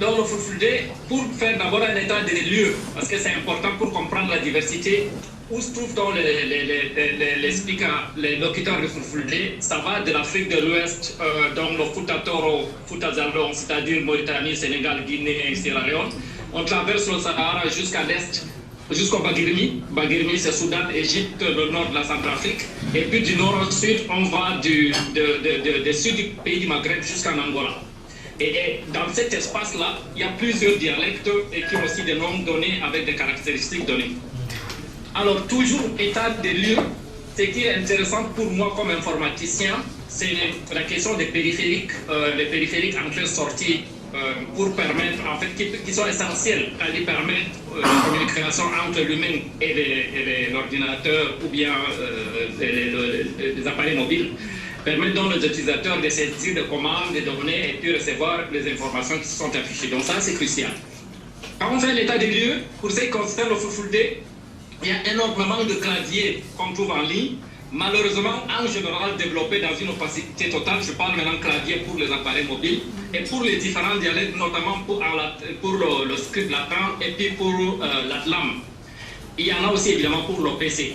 dans le Fulfulde pour faire d'abord un état des lieux, parce que c'est important pour comprendre la diversité. Où se trouvent donc les locuteurs de Fulfulde? Ça va de l'Afrique de l'Ouest, donc le Fouta Toro, Fouta Djallon, c'est-à-dire Mauritanie, Sénégal, Guinée et Sierra Leone. On traverse le Sahara jusqu'à l'Est, jusqu'au Bagirmi. Bagirmi, c'est Soudan, Égypte, le nord de la Centrafrique. Et puis du nord au sud, on va du sud du pays du Maghreb jusqu'en Angola. Et dans cet espace-là, il y a plusieurs dialectes et qui ont aussi des noms donnés avec des caractéristiques données. Alors, toujours état des lieux, ce qui est intéressant pour moi comme informaticien, c'est la question des périphériques, les périphériques entrées-sorties pour permettre, en fait, qui sont essentiels à lui permettre la communication entre l'humain et l'ordinateur ou bien les appareils mobiles, permettre donc aux utilisateurs de saisir des commandes, des données et puis recevoir les informations qui sont affichées. Donc ça, c'est crucial. Quand on fait l'état des lieux, pour ce qui concerne le Fulfulde, il y a énormément de claviers qu'on trouve en ligne, malheureusement en général développés dans une opacité totale. Je parle maintenant clavier pour les appareils mobiles et pour les différents dialectes, notamment pour le script latin et puis pour l'atlam. Il y en a aussi évidemment pour le PC.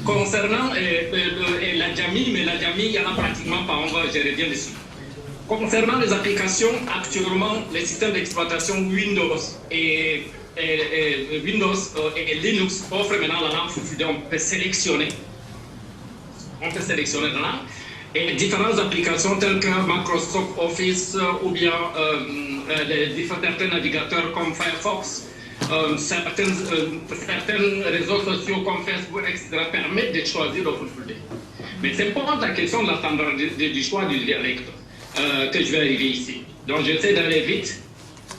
Concernant la Jami, mais la Jami, il y en a pratiquement pas, je reviens dessus. Concernant les applications, actuellement, les systèmes d'exploitation Windows et Linux offrent maintenant la langue Fulfulde. On peut sélectionner la langue. Et différentes applications telles que Microsoft Office ou bien certains navigateurs comme Firefox, certains réseaux sociaux comme Facebook, etc. permettent de choisir le Fulfulde. Mais c'est pas la question de la standardisation du choix du dialecte que je vais arriver ici. Donc j'essaie d'aller vite.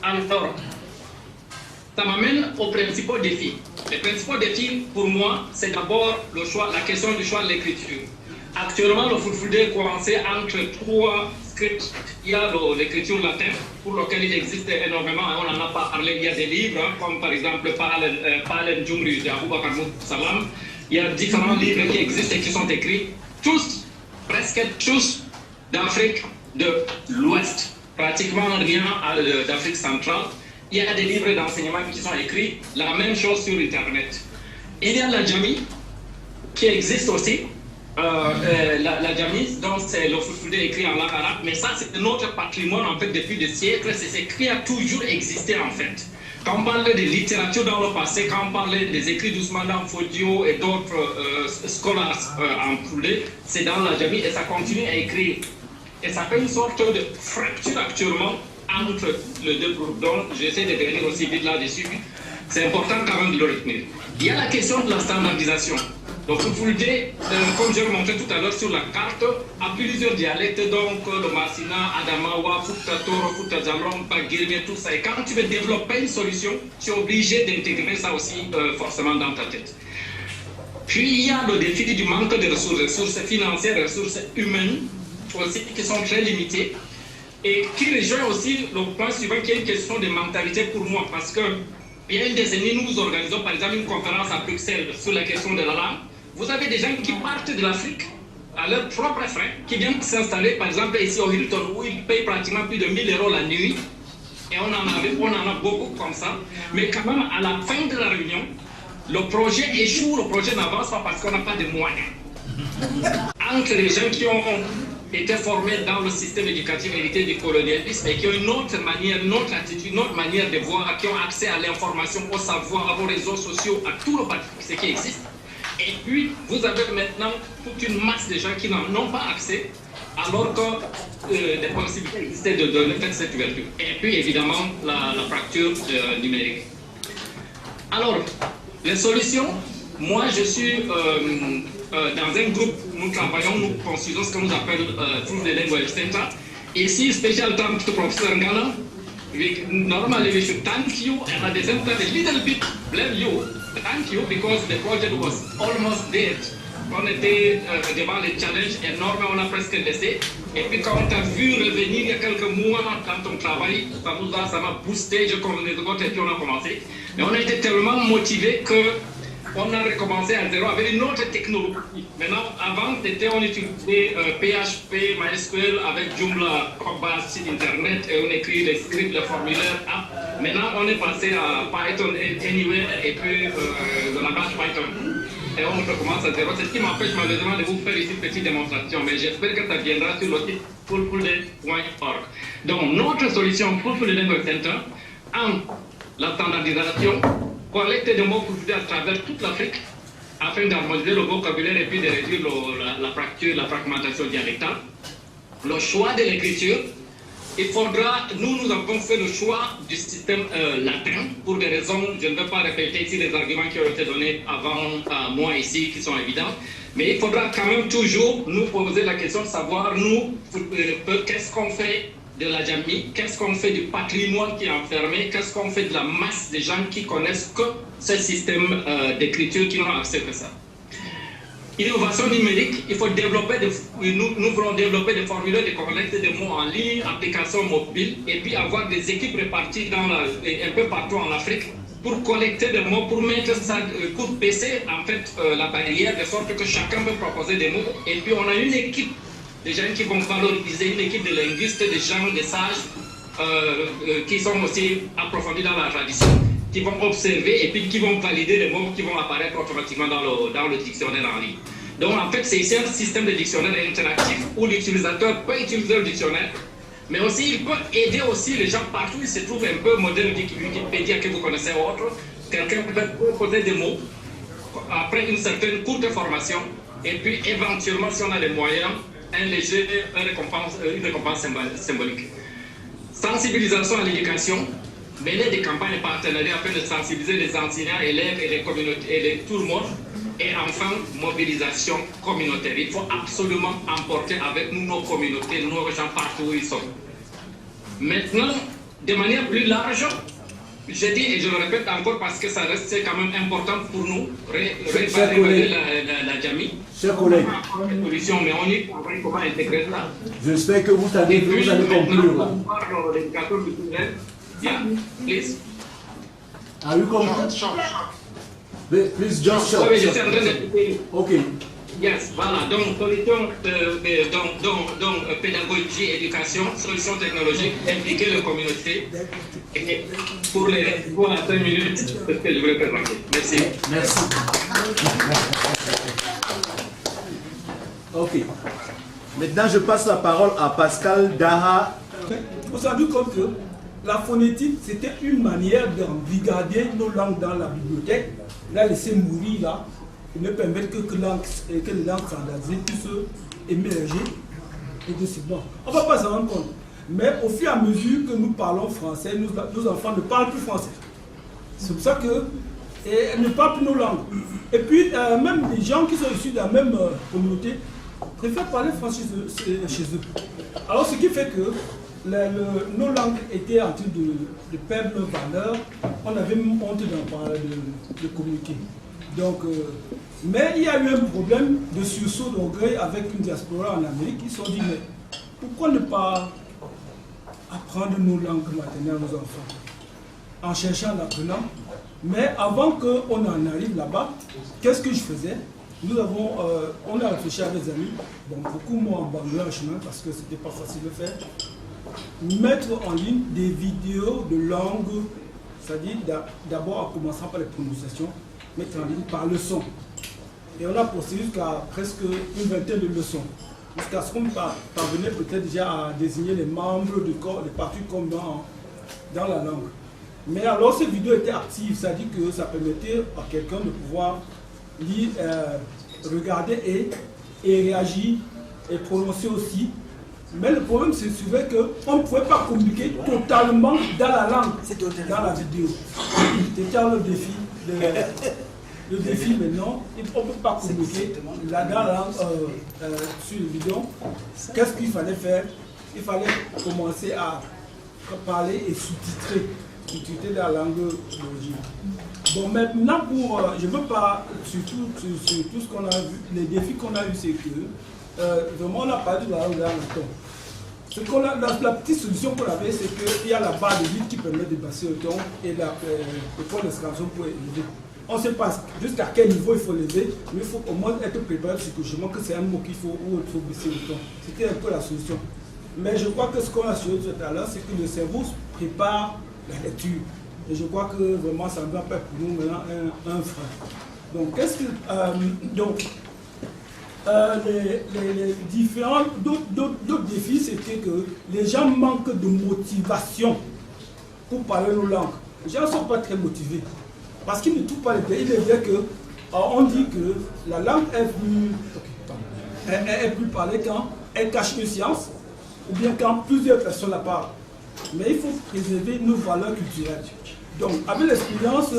Alors, ça m'amène aux principaux défis. Les principaux défis, pour moi, c'est d'abord la question du choix de l'écriture. Actuellement, le Fulfulde est coincé entre trois scripts. Il y a l'écriture latine, pour laquelle il existe énormément, on n'en a pas parlé. Il y a des livres, comme par exemple Palen Djungri de Aboubakar Salam. Il y a différents livres qui existent et qui sont écrits, presque tous, d'Afrique de l'Ouest. Pratiquement rien d'Afrique centrale. Il y a des livres d'enseignement qui sont écrits, la même chose sur Internet. Il y a la Jami, qui existe aussi. La Jami, donc c'est le Fulfulde écrit en langue arabe, mais ça c'est notre patrimoine en fait depuis des siècles, c'est ce qui a toujours existé en fait. Quand on parlait de littérature dans le passé, quand on parlait des écrits d'Ousmane Danfodio et d'autres scholars en Fulfulde, c'est dans la Jami et ça continue à écrire. Et ça fait une sorte de fracture actuellement entre les deux groupes. Donc, j'essaie de venir aussi vite là-dessus. C'est important quand même de le retenir. Il y a la question de la standardisation. Donc, Fulfulde, comme j'ai montré tout à l'heure sur la carte, a plusieurs dialectes, donc le Massina, Adamawa, Fouta Toro, Fouta Djallon, Bagirmi, tout ça. Et quand tu veux développer une solution, tu es obligé d'intégrer ça aussi forcément dans ta tête. Puis, il y a le défi du manque de ressources financières, ressources humaines aussi, qui sont très limitées. Et qui rejoint aussi le point suivant, qui est une question de mentalité pour moi, parce que il y a une décennie, nous organisons par exemple une conférence à Bruxelles sur la question de la langue. Vous avez des gens qui partent de l'Afrique à leurs propres frais, qui viennent s'installer par exemple ici au Hilton, où ils payent pratiquement plus de 1 000 € la nuit. Et on en a beaucoup comme ça. Mais quand même, à la fin de la réunion, le projet échoue, le projet n'avance pas parce qu'on n'a pas de moyens. Entre les gens qui ont été formés dans le système éducatif hérité du colonialisme et qui ont une autre manière, une autre attitude, une autre manière de voir, qui ont accès à l'information, au savoir, aux réseaux sociaux, à tout ce qui existe. Et puis, vous avez maintenant toute une masse de gens qui n'en ont pas accès, alors que des possibilités existaient de faire cette ouverture. Et puis, évidemment, la fracture numérique. Alors, les solutions, moi, je suis dans un groupe, nous travaillons, nous construisons ce que nous appelons Fulfulde Language Center. Ici, special thanks to Professor Ngana. Normally, we should thank you, and at the same time, a little bit blame you. Thank you, because the project was almost dead. On était devant les challenges énormes, on a presque laissé. Et puis quand on t'a vu revenir il y a quelques mois dans ton travail, ça m'a boosté, je connais de et puis on a commencé. Mais on a été tellement motivés que on a recommencé à zéro avec une autre technologie. Maintenant, avant, on utilisait PHP, MySQL avec Joomla comme base sur Internet et on écrit les scripts, les formulaires. Maintenant, on est passé à Python Anywhere et puis le langage Python. Et on recommence à zéro. C'est ce qui m'empêche malheureusement de vous faire ici une petite démonstration. Mais j'espère que ça viendra sur le site fullfulday.org. Donc, notre solution Fullfulday Language Center, en la standardisation, collecte de mots fullfulday à travers toute l'Afrique afin d'harmoniser le vocabulaire et puis de réduire la fracture, la fragmentation dialectale. Le choix de l'écriture, il faudra, nous avons fait le choix du système latin pour des raisons, je ne vais pas répéter ici les arguments qui ont été donnés avant moi ici, qui sont évidents, mais il faudra quand même toujours nous poser la question de savoir, nous, qu'est-ce qu'on fait de la Jami, qu'est-ce qu'on fait du patrimoine qui est enfermé, qu'est-ce qu'on fait de la masse des gens qui connaissent que ce système d'écriture, qui n'ont accès que ça. Innovation numérique, il faut développer nous voulons développer des formulaires de collecte de mots en ligne, applications mobiles, et puis avoir des équipes réparties un peu partout en Afrique pour collecter des mots, pour mettre ça, pour baisser en fait la barrière de sorte que chacun peut proposer des mots. Et puis on a une équipe de gens qui vont valoriser, une équipe de linguistes, des gens, des sages, qui sont aussi approfondis dans la tradition, qui vont observer et puis qui vont valider les mots qui vont apparaître automatiquement dans le dictionnaire en ligne. Donc en fait, c'est ici un système de dictionnaire interactif où l'utilisateur peut utiliser le dictionnaire, mais aussi il peut aider aussi les gens partout. Il se trouve un peu modèle Wikipédia que vous connaissez ou autre. Quelqu'un peut proposer des mots après une certaine courte formation et puis éventuellement, si on a les moyens, une récompense symbolique. Sensibilisation à l'éducation, mener des campagnes partenariats afin de sensibiliser les enseignants, élèves et les communautés, et tout le monde. Et enfin, mobilisation communautaire. Il faut absolument emporter avec nous nos communautés, nos gens partout où ils sont. Maintenant, de manière plus large, je dis et je le répète encore parce que ça reste quand même important pour nous, réparer la Jami. Chers collègues, mais on y travaille comment intégrer ça. J'espère que vous allez conclure. Yeah, please. Are you coming? Please just shut. Okay. Yes, voilà. Donc, solution pédagogie, éducation, solution technologique, impliquer la communauté. Et pour la 5 minutes, c'est ce que je voulais présenter. Merci. Merci. Ok. Maintenant, je passe la parole à Pascal Daha. On s'est rendu compte que la phonétique, c'était une manière d'embrigader nos langues dans la bibliothèque, la laisser mourir là, et ne permettre que les langues standardisées puissent émerger. Et de ce bon. On ne va pas s'en rendre compte. Mais au fur et à mesure que nous parlons français, nos enfants ne parlent plus français. C'est pour ça qu'ils ne parlent plus nos langues. Et puis, même les gens qui sont issus de la même communauté préfèrent parler français chez eux. Alors, ce qui fait que nos langues étaient en train de perdre leur valeur. On avait même honte d'en parler, de communiquer. Donc, mais il y a eu un problème de sursaut d'orgueil avec une diaspora en Amérique. Ils se sont dit, mais pourquoi ne pas apprendre nos langues maternelles à nos enfants en cherchant, en apprenant. Mais avant qu'on en arrive là-bas, qu'est-ce que je faisais? On a réfléchi à des amis, bon, beaucoup m'ont abandonné en chemin parce que c'était pas facile de faire. Mettre en ligne des vidéos de langue, c'est-à-dire d'abord en commençant par les prononciations, mettre en ligne par leçon. Et on a procédé jusqu'à presque une vingtaine de leçons, jusqu'à ce qu'on parvenait peut-être déjà à désigner les membres du corps, les parties comme dans la langue. Mais alors ces vidéos étaient actives, c'est-à-dire que ça permettait à quelqu'un de pouvoir lire, regarder et réagir et prononcer aussi. Mais le problème, c'est qu'on ne pouvait pas communiquer totalement dans la langue, dans la vidéo. C'était le défi. Le défi maintenant, on ne peut pas communiquer dans la langue sur le vidéo. Qu'est-ce qu'il fallait faire? Il fallait commencer à parler et sous-titrer dans la langue d'origine. Bon, maintenant, je ne veux pas, surtout sur tout ce qu'on a vu, les défis qu'on a eu, c'est que vraiment on a parlé de la langue la petite solution qu'on avait, c'est qu'il y a la barre de vide qui permet de passer le ton et le point d'exclamation pour élever. On ne sait pas jusqu'à quel niveau il faut lever, mais il faut au moins être préparé psychologiquement que c'est un mot qu'il faut, où il faut baisser le ton. C'était un peu la solution. Mais je crois que ce qu'on a su tout à l'heure, c'est que le cerveau prépare la lecture. Et je crois que vraiment ça ne doit pas être pour nous maintenant un frein. Donc, qu'est-ce que. Les différents d'autres défis, c'était que les gens manquent de motivation pour parler nos langues. Les gens ne sont pas très motivés. Parce qu'ils ne trouvent pas les pays. Il est vrai que on dit que la langue est plus parlée quand elle cache une science, ou bien quand plusieurs personnes la parlent. Mais il faut préserver nos valeurs culturelles. Donc, avec l'expérience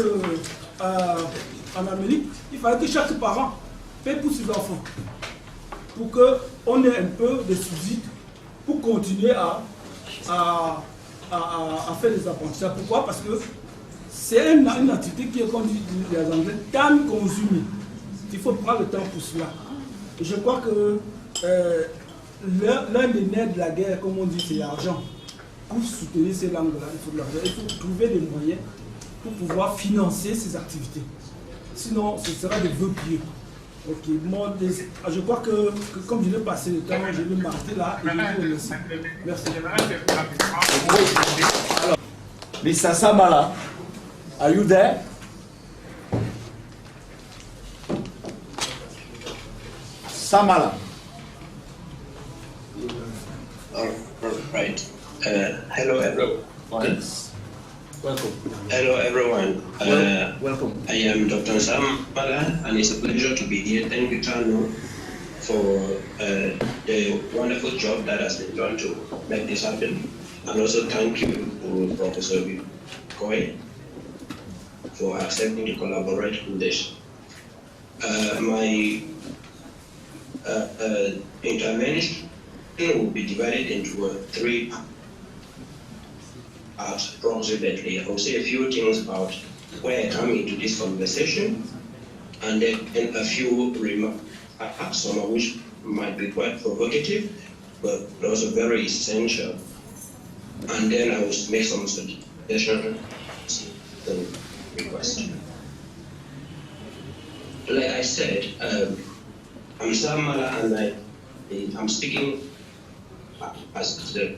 en Amérique, il fallait que chaque parent paie pour ses enfants, pour qu'on ait un peu de subsides pour continuer à faire des apprentissages. Pourquoi? Parce que c'est une activité qui est, comme disent les Anglais, time consuming. Il faut prendre le temps pour cela. Et je crois que l'un des nerfs de la guerre, comme on dit, c'est l'argent. Pour soutenir ces langues-là, il faut de l'argent. Il faut trouver des moyens pour pouvoir financer ces activités. Sinon, ce sera des vœux pieux. Ok, moi, je crois que comme je vais passer le temps, je vais m'arrêter là et je vous remercie. Merci. Alors, Mr. Samala, are you there? Samala. All right. Hello, everyone. Welcome. Hello, everyone. Welcome. I am Dr. Samala, and it's a pleasure to be here. Thank you, Tano, for the wonderful job that has been done to make this happen. And also thank you to Professor Koi for accepting to collaborate with this. My intervention will be divided into three parts approximately. I will say a few things about where I come into this conversation, and then a few remarks, some of which might be quite provocative, but also very essential. And then I will make some suggestions and requests. Like I said, I'm Samala, and I'm speaking as the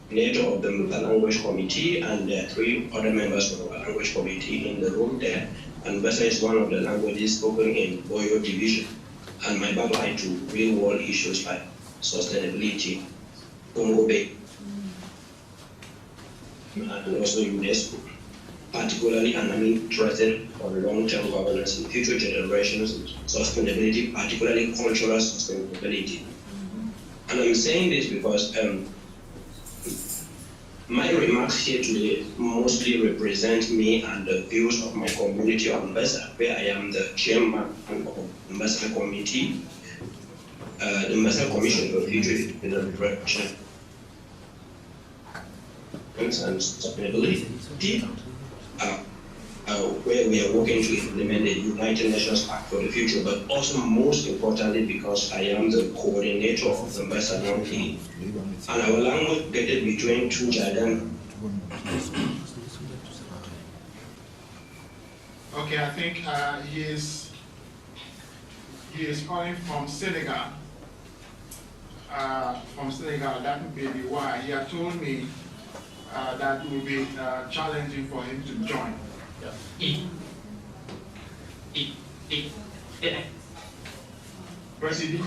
coordinator of the Language Committee, and there are three other members of the Language Committee in the room there. And Besa is one of the languages spoken in Oyo Division, and my background to real-world issues like sustainability, Congo Bay, and also UNESCO. Particularly, and I'm interested on long-term governance in future generations, sustainability, particularly cultural sustainability. And I'm saying this because my remarks here today mostly represent me and the views of my community of Mbesa, where I am the chairman of the Mbesa Committee, the Mbesa Commission for Future Generation and Sustainability, where we are working to implement the United Nations Act for the Future, but also most importantly because I am the coordinator of the Mbesa Committee. And our language gated between two giants. Okay, I think he is calling from Senegal. That would be why. He had told me that it would be challenging for him to join. But he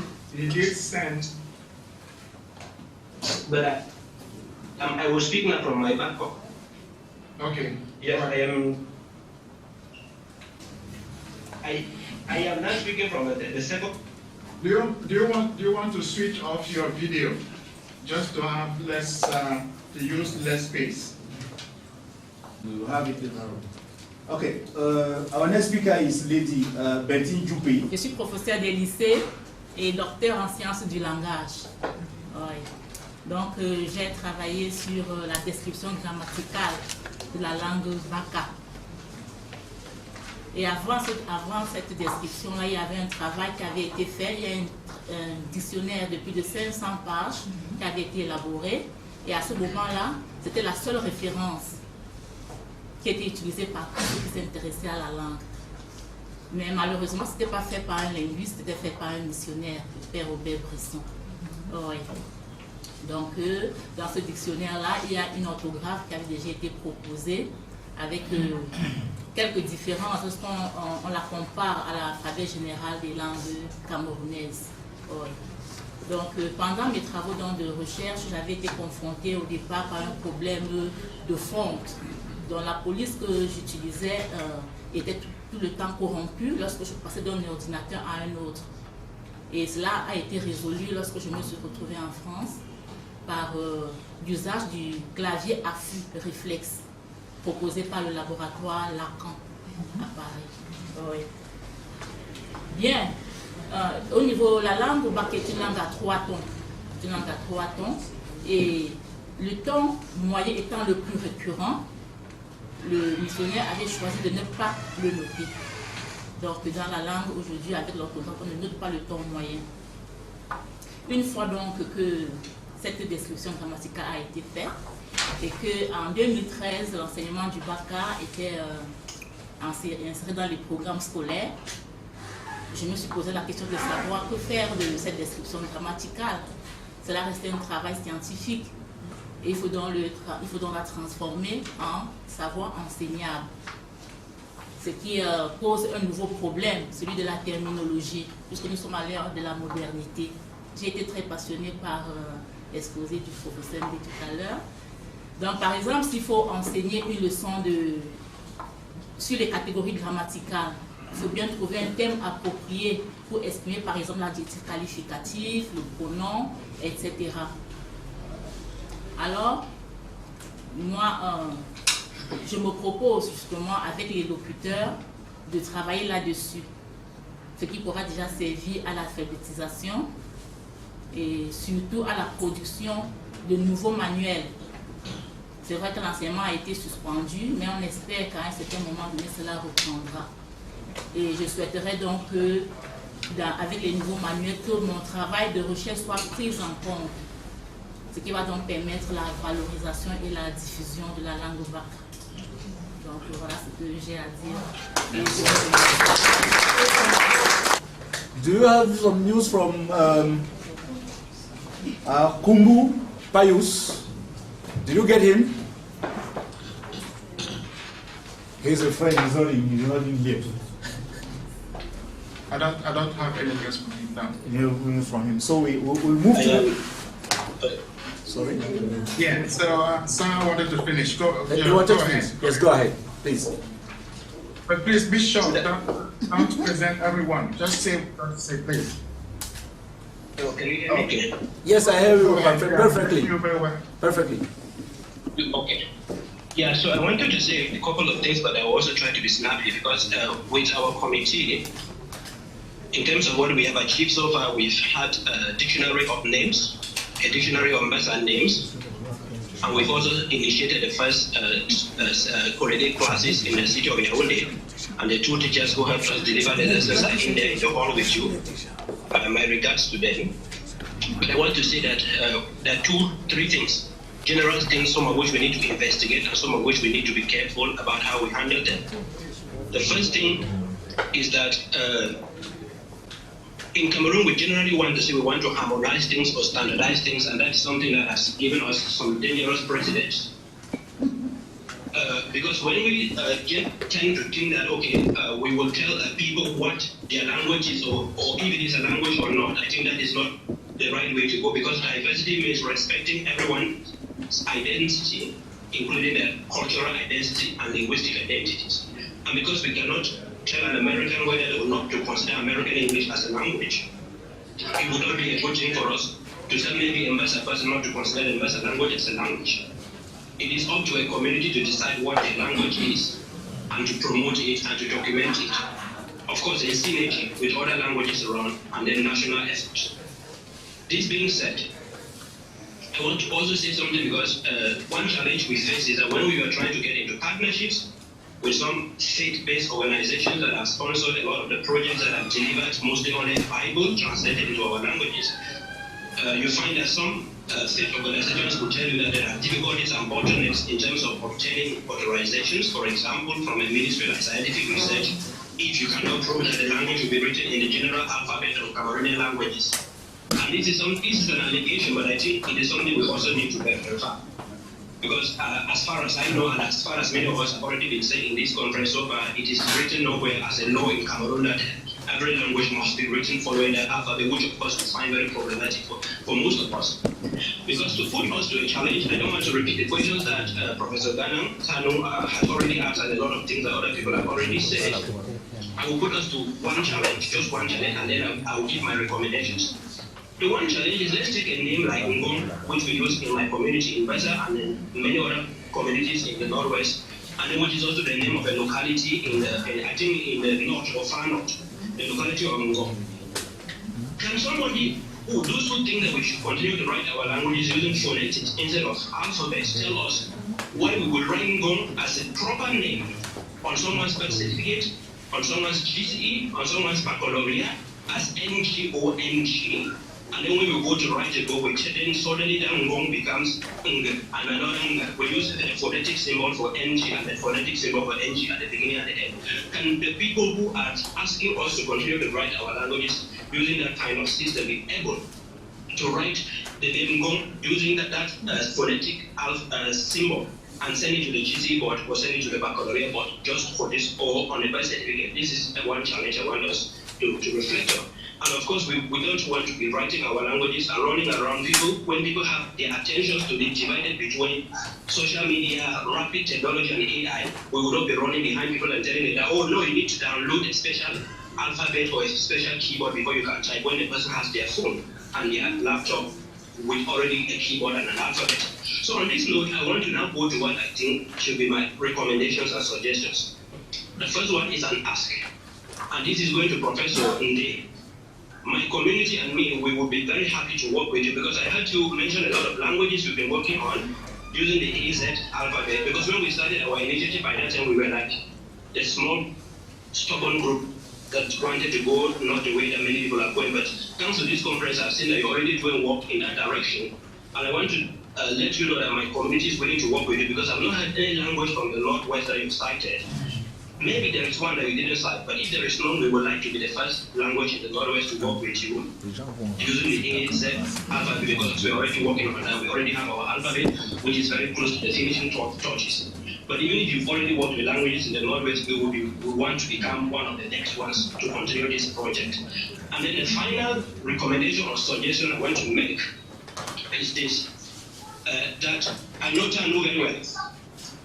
did send. But I will speak now from my back. Okay. Yes, I am not speaking from the second. Do you want to switch off your video just to have less to use less space? We will have it in our room. Okay, our next speaker is Lady Bertine Djoupé. Je suis professeur des lycées et docteur en sciences du langage. Oui. Donc, j'ai travaillé sur la description grammaticale de la langue Baka. Et avant cette description-là, il y avait un travail qui avait été fait. Il y a un dictionnaire de plus de 500 pages qui avait été élaboré. Et à ce moment-là, c'était la seule référence qui était utilisé par tous ceux qui s'intéressaient à la langue. Mais malheureusement, ce n'était pas fait par un linguiste, c'était fait par un missionnaire, le père Robert Bresson. Oui. Donc, dans ce dictionnaire-là, il y a une orthographe qui avait déjà été proposée avec quelques différences lorsqu'on la compare à l'alphabet général des langues camerounaises. Oui. Donc, pendant mes travaux de recherche, j'avais été confrontée au départ par un problème de fonte, dont la police que j'utilisais était tout le temps corrompue lorsque je passais d'un ordinateur à un autre. Et cela a été résolu lorsque je me suis retrouvée en France par l'usage du clavier affût réflexe proposé par le laboratoire Lacan à Paris. Oui. Bien. Au niveau de la langue, est une langue à 3 tons. C'est une langue à 3 tons. Et le ton moyen étant le plus récurrent, le missionnaire avait choisi de ne pas le noter. Donc dans la langue aujourd'hui, avec l'orthographe, on ne note pas le ton moyen. Une fois donc que cette description grammaticale a été faite, et qu'en 2013, l'enseignement du BACA était inséré dans les programmes scolaires, je me suis posé la question de savoir que faire de cette description grammaticale. Cela restait un travail scientifique et il faut donc la transformer en savoir enseignable. Ce qui pose un nouveau problème, celui de la terminologie, puisque nous sommes à l'ère de la modernité. J'ai été très passionnée par l'exposé du professeur de tout à l'heure. Donc, par exemple, s'il faut enseigner une leçon sur les catégories grammaticales, il faut bien trouver un thème approprié pour exprimer, par exemple, l'adjectif qualificatif, le pronom, etc. Alors, moi, je me propose justement avec les locuteurs de travailler là-dessus, ce qui pourra déjà servir à l'alphabétisation et surtout à la production de nouveaux manuels. C'est vrai que l'enseignement a été suspendu, mais on espère qu'à un certain moment donné, cela reprendra. Et je souhaiterais donc que, avec les nouveaux manuels, que mon travail de recherche soit pris en compte, ce qui va donc permettre la valorisation et la diffusion de la langue BACA. Donc voilà ce que j'ai à dire. Do you have some news from Kumbu Payus? Did you get him? He's a friend, he's not in here. I don't have any news from him now. You from him. So we'll move to. Sorry? Yeah, so Sam wanted to finish. Go ahead. Yes, go ahead, please. But please be sure, don't present everyone. Just say what to say, please. So can you hear me? Okay. Yes, I hear you perfectly. You very well. Perfectly. Okay. Yeah, so I wanted to say a couple of things, but I will also try to be snappy because with our committee, in terms of what we have achieved so far, we've had a dictionary of names, a dictionary of Mbasa names, and we've also initiated the first correlated classes in the city of Yaoundé, and the 2 teachers who helped us deliver the lessons are in there in the hall with you. My regards to them. But I want to say that there are 3 things. General things, some of which we need to investigate and some of which we need to be careful about how we handle them. The first thing is that in Cameroon, we generally want to say we want to harmonize things or standardize things, and that is something that has given us some dangerous precedents. Because when we tend to think that, okay, we will tell people what their language is or if it is a language or not, I think that is not the right way to go, because diversity means respecting everyone's identity, including their cultural identity and linguistic identities. And because we cannot tell an American whether or not to consider American English as a language, it would not be a good thing for us to tell maybe a Mbasa person not to consider the Mbasa language as a language. It is up to a community to decide what a language is and to promote it and to document it. Of course, in synergy with other languages around and then national effort. This being said, I want to also say something because one challenge we face is that when we are trying to get into partnerships with some faith-based organizations that have sponsored a lot of the projects that have delivered mostly on the Bible translated into our languages, you find that some state organizations will tell you that there are difficulties and bottlenecks in terms of obtaining authorizations. For example, from a ministry like scientific research, if you cannot prove that the language will be written in the general alphabet of Cameroonian languages. And this is an allegation, but I think it is something we also need to verify. Because as far as I know, and as far as many of us have already been saying in this conference so far, it is written nowhere as a law in Cameroon that every language must be written following the alphabet, which of course we find very problematic for most of us. Because to put us to a challenge, I don't want to repeat the questions that Professor Ganang Tanu has already asked, and a lot of things that other people have already said. I will put us to one challenge, just one challenge, and then I will give my recommendations. The one challenge is, let's take a name like Ngong, which we use in my community in Beza and in many other communities in the Northwest, and then which is also the name of a locality in the north or far north, the locality of Ngong. Can somebody who those who think that we should continue to write our languages using phonetics instead of alphabets tell us why we would write Ngong as a proper name on someone's birth certificate, on someone's GCE, on someone's baccalaureate as NGONG? And then when we go to write a go, then suddenly that Ngong becomes Ng, and another Ng. We use the phonetic symbol for NG and the phonetic symbol for NG at the beginning and the end. Can the people who are asking us to continue to write our languages using that kind of system be able to write the name Ngong using that phonetic symbol and send it to the GC board or send it to the baccalaureate board just for this or on the birth certificate? This is one challenge I want us to reflect on. And of course, we don't want to be writing our languages and running around people when people have their attentions to be divided between social media, rapid technology, and AI. We would not be running behind people and telling them that, oh no, you need to download a special alphabet or a special keyboard before you can type, when the person has their phone and their laptop with already a keyboard and an alphabet. So on this note, I want to now go to what I think should be my recommendations and suggestions. The first one is an ask, and this is going to Professor Nde. My community and me, we will be very happy to work with you, because I heard you mention a lot of languages you've been working on using the AZ alphabet. Because when we started our initiative, by that time we were like a small, stubborn group that wanted to go not the way that many people are going. But thanks to this conference, I've seen that you're already doing work in that direction. And I want to let you know that my community is willing to work with you, because I've not had any language from the Northwest that you've cited. Maybe there is one that you didn't cite, but if there is none, we would like to be the first language in the Northwest to work with you using the AZ alphabet, because we're already working on that. We already have our alphabet, which is very close to the finishing touches. But even if you've already worked with languages in the Northwest, we want to become one of the next ones to continue this project. And then the final recommendation or suggestion I want to make is this, that I know Tanu very well.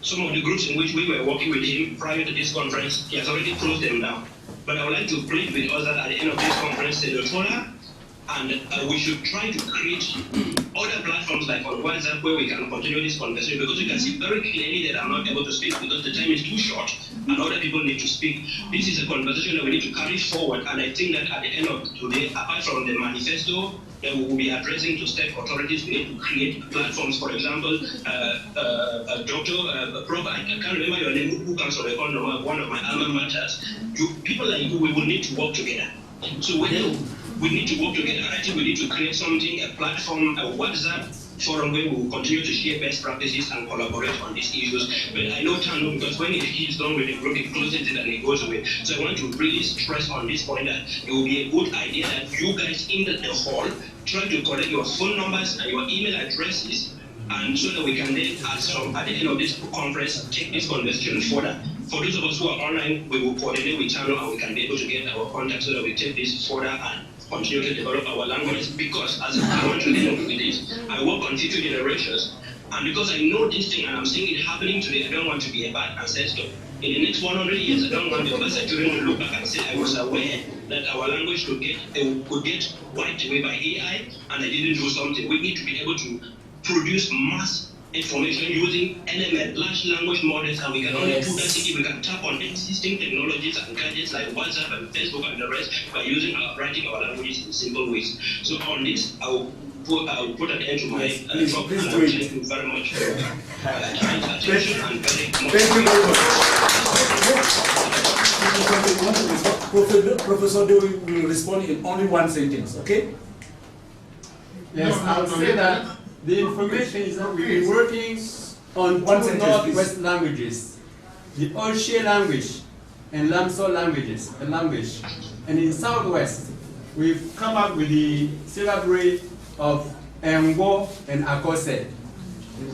Some of the groups in which we were working with him prior to this conference, he has already closed them down. But I would like to plead with us that at the end of this conference, they will and we should try to create other platforms like on WhatsApp where we can continue this conversation, because you can see very clearly that I'm not able to speak because the time is too short and other people need to speak. This is a conversation that we need to carry forward, and I think that at the end of today, apart from the manifesto that we will be addressing to state authorities, we need to create platforms. For example, Dr. Prof, I can't remember your name, who comes from one of my alma maters. People like you, we will need to work together. So whether we need to work together, I think we need to create something, a platform, a WhatsApp forum where we will continue to share best practices and collaborate on these issues. But I know Tanu, because when he's done with the group, he closes it and he goes away. So I want to really stress on this point that it will be a good idea that you guys in the hall try to collect your phone numbers and your email addresses, and so that we can then, at the end of this conference, take this conversation further. For those of us who are online, we will coordinate with Tanu and we can be able to get our contact so that we take this further and continue to develop our language. Because as I want to end with this, I work on future generations, and because I know this thing and I'm seeing it happening today, I don't want to be a bad ancestor. In the next 100 years, I don't want the other children to look back and say I was aware that our language could get wiped away by AI and I didn't do something. We need to be able to produce mass information using LML, large language models, and we can only do that if we can tap on existing technologies and gadgets like WhatsApp and Facebook and the rest by writing our languages in simple ways. So on this, I will put an end to my talk. Thank you very much for kind attention and very much. Thank you very much. Professor Nde will respond in only one sentence, okay? Yes, No, no, I would no, say no, that no. the information is that we've been working on One two sentence, Northwest languages, the Olshe language and Lamso languages, the language. And in Southwest, we've come up with the syllabary of Ngo and Akose.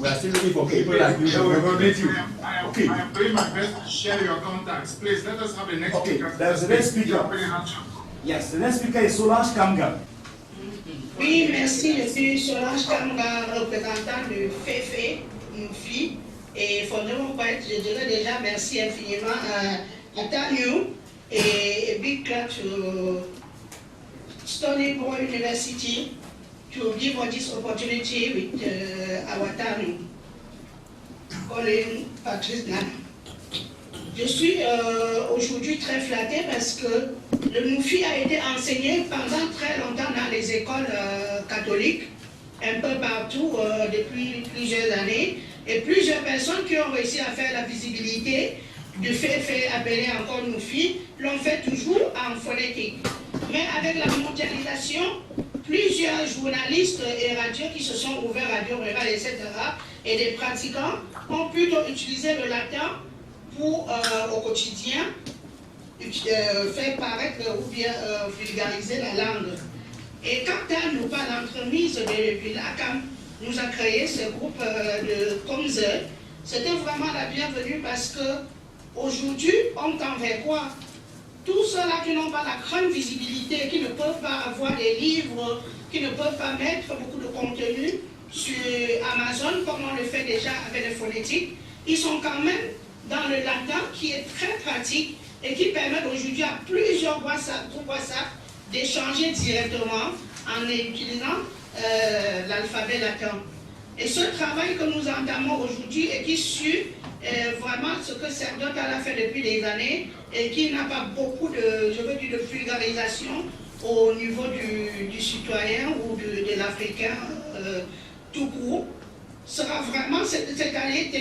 We are still looking for people like you. Then we will meet you. I am Okay. doing my best to share your contacts. Please let us have the next Okay, speaker. there's the next speaker. Yes, the next speaker is Solange Kamga. Oui, merci. Je suis Solange Kamga, représentant de FEFE, Moufi. Et fondamentalement, je dirais déjà merci infiniment à Tanyu et big clap to Stony Brook University to give us this opportunity with our Tanyu, Colin Patrice Nana. Je suis aujourd'hui très flattée parce que le Moufi a été enseigné pendant très longtemps dans les écoles catholiques, un peu partout depuis plusieurs années, et plusieurs personnes qui ont réussi à faire la visibilité du fait appelé encore Moufi l'ont fait toujours en phonétique. Mais avec la mondialisation, plusieurs journalistes et radios qui se sont ouverts, Radio Rural, etc., et des pratiquants ont plutôt utilisé le latin pour, au quotidien, faire paraître ou bien vulgariser la langue. Et quand nous par l'entremise de l'ACAM nous a créé ce groupe de Comze, c'était vraiment la bienvenue parce que aujourd'hui, on tend vers quoi? Tous ceux-là qui n'ont pas la grande visibilité, qui ne peuvent pas avoir des livres, qui ne peuvent pas mettre beaucoup de contenu sur Amazon, comme on le fait déjà avec les phonétiques, ils sont quand même dans le latin qui est très pratique et qui permet aujourd'hui à plusieurs groupes WhatsApp d'échanger directement en utilisant l'alphabet latin. Et ce travail que nous entamons aujourd'hui est issu vraiment ce que Cerdote a fait depuis des années et qui n'a pas beaucoup de vulgarisation au niveau du citoyen ou de l'Africain tout court. Sera vraiment cette année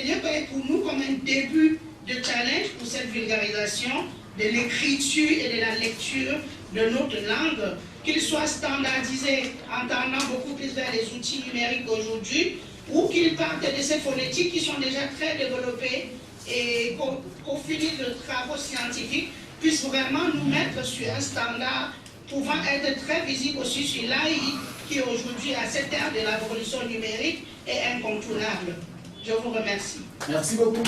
pour nous comme un début de challenge pour cette vulgarisation de l'écriture et de la lecture de notre langue, qu'il soit standardisé en tendant beaucoup plus vers les outils numériques aujourd'hui, ou qu'il parte de ces phonétiques qui sont déjà très développées et qu'au fil de travaux scientifiques puissent vraiment nous mettre sur un standard pouvant être très visible aussi sur l'AI qui aujourd'hui à cette ère de la révolution numérique est incontournable. Je vous remercie. Merci beaucoup.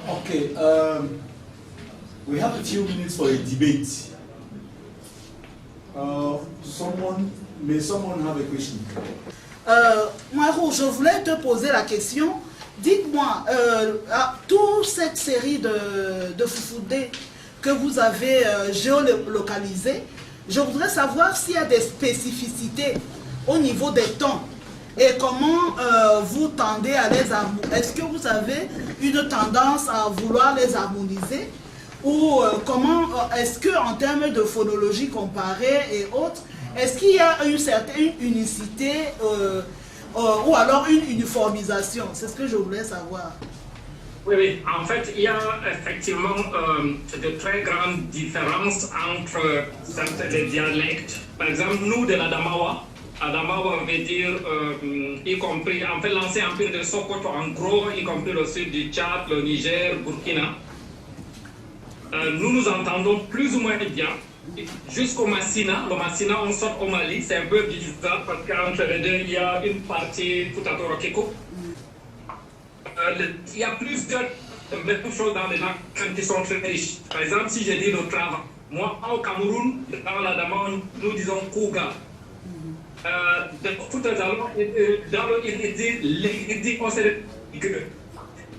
Okay, we have a few minutes for a debate. May someone have a question? Marou, je voulais te poser la question. Dites-moi, toute cette série de Foufoudé que vous avez géolocalisé, je voudrais savoir s'il y a des spécificités au niveau des tons et comment vous tendez à les harmoniser. Est-ce que vous avez une tendance à vouloir les harmoniser ou comment est-ce que en termes de phonologie comparée et autres, est-ce qu'il y a une certaine unicité ou alors une uniformisation? C'est ce que je voulais savoir. Oui, en fait, il y a effectivement de très grandes différences entre les dialectes. Par exemple, nous de l'Adamawa, Adamawa veut dire, y compris, en fait, l'ancien empire de Sokoto, en gros, y compris le sud du Tchad, le Niger, Burkina. Nous entendons plus ou moins bien. Jusqu'au Massina, le Massina, on sort au Mali, c'est un peu bizarre parce qu'entre les deux, il y a une partie Futatorokeko. Il y a plusieurs choses dans les langues qui sont très riches. Par exemple, si je dis le travail, moi, au Cameroun, dans l'Adamawa, nous disons Kouga. Tout à l'heure, il dit qu'on sait que.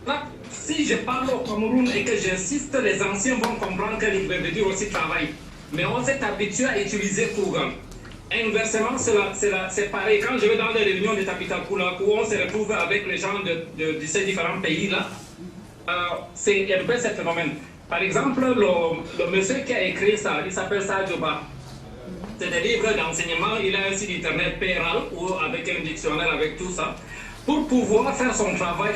Là, si je parle au Cameroun et que j'insiste, les anciens vont comprendre qu'il veut dire aussi travail. Mais on s'est habitué à utiliser Kouga. Inversement, c'est pareil. Quand je vais dans les réunions de Tapitakula, où on se retrouve avec les gens de ces différents pays-là, c'est un peu ce phénomène. Par exemple, le monsieur qui a écrit ça, il s'appelle Sadio Ba. C'est des livres d'enseignement, il a un site internet Péral, ou avec un dictionnaire, avec tout ça. Pour pouvoir faire son travail,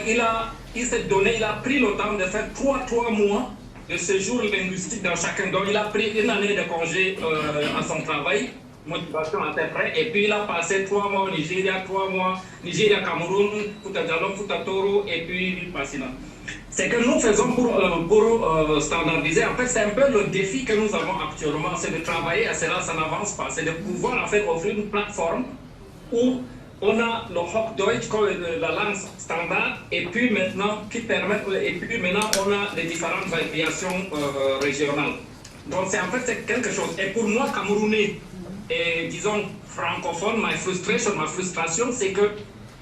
il s'est donné, il a pris le temps de faire 3 mois de séjour linguistique dans chacun. Donc il a pris une année de congé à son travail, motivation interprète, et puis il a passé 3 mois au Nigeria, 3 mois Nigeria, Cameroun, Fouta-Djalon, Fouta-Toro, et puis Passina. C'est que nous faisons pour standardiser. En fait, c'est un peu le défi que nous avons actuellement, c'est de travailler à cela, ça n'avance pas. C'est de pouvoir en fait offrir une plateforme où on a le Hochdeutsch comme la langue standard, et puis maintenant on a les différentes variations régionales. Donc c'est en fait c'est quelque chose. Et pour moi, Camerounais et disons francophone, ma frustration, c'est que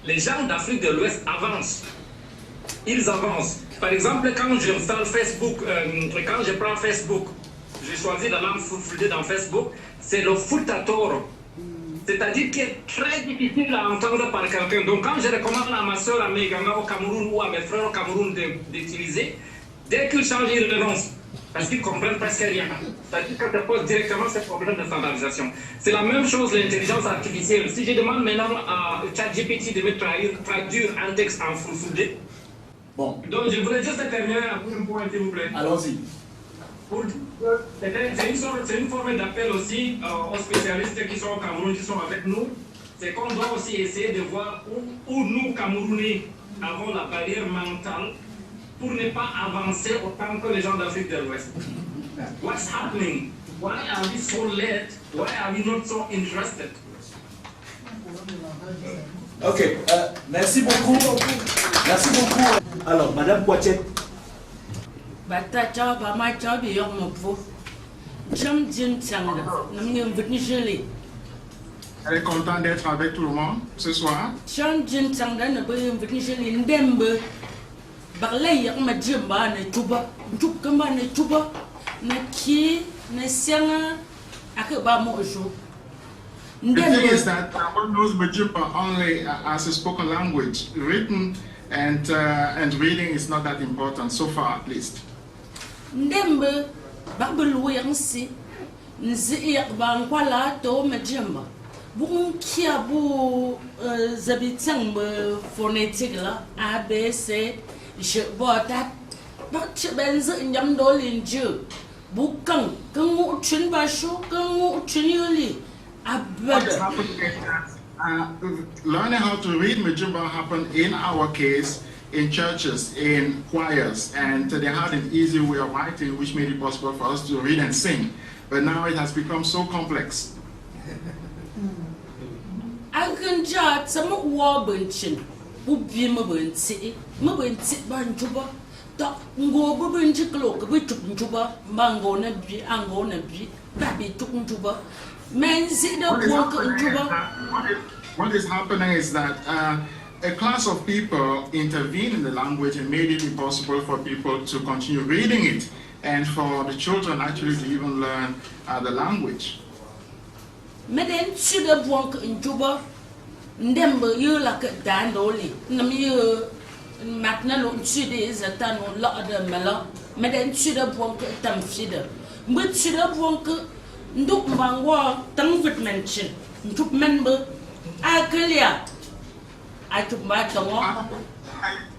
les gens d'Afrique de l'Ouest avancent. Ils avancent. Par exemple, quand j'installe Facebook, quand je prends Facebook, j'ai choisi la langue Fulfulde dans Facebook, c'est le Fouta-Toro. C'est-à-dire qu'il est très difficile à entendre par quelqu'un. Donc quand je recommande à ma soeur, à mes gamins au Cameroun ou à mes frères au Cameroun d'utiliser, dès qu'ils changent, ils renoncent. Parce qu'ils ne comprennent presque rien. C'est-à-dire que ça pose directement ce problème de standardisation. C'est la même chose l'intelligence artificielle. Si je demande maintenant à ChatGPT de me traduire un texte en Fulfulde, bon. Donc je voulais juste terminer un point, s'il vous plaît. Allons-y. C'est une forme d'appel aussi aux spécialistes qui sont au Cameroun, qui sont avec nous. C'est qu'on doit aussi essayer de voir où nous, Camerounais, avons la barrière mentale pour ne pas avancer autant que les gens d'Afrique de l'Ouest. What's happening? Why are we so late? Why are we not so interested? Ok, merci beaucoup. Merci beaucoup. Alors, Madame Poitier. Elle est contente d'être avec tout le monde ce soir. The thing is that one knows Majimba only as a spoken language. Written and reading is not that important, so far at least. Ndembe babelu yansi nzi yakban kwala to Majimba. Bun kia bu zabitang phonetic la ABC je botat bak benzo nyam dolin ju bukan kangu chun basho kangu chun yuli. What happened is that learning how to read Majimba happened in our case in churches, in choirs, and they had an easy way of writing which made it possible for us to read and sing. But now it has become so complex. I can jot some war bunchin, who be mabunti, banjuba, dog go bunchi cloak, we took juba, mango nabi, ango nabi, baby took juba. What is happening is that a class of people intervened in the language and made it impossible for people to continue reading it and for the children actually to even learn the language. Meden sugar bronk in Juba, Ndember you like a dandoli, Namu Macnalo Chidi is a ton of lot of mellow, Meden sugar bronk tamfida, but sugar bronk. Nduk mangwa tangvit mention nduk member akalia I took my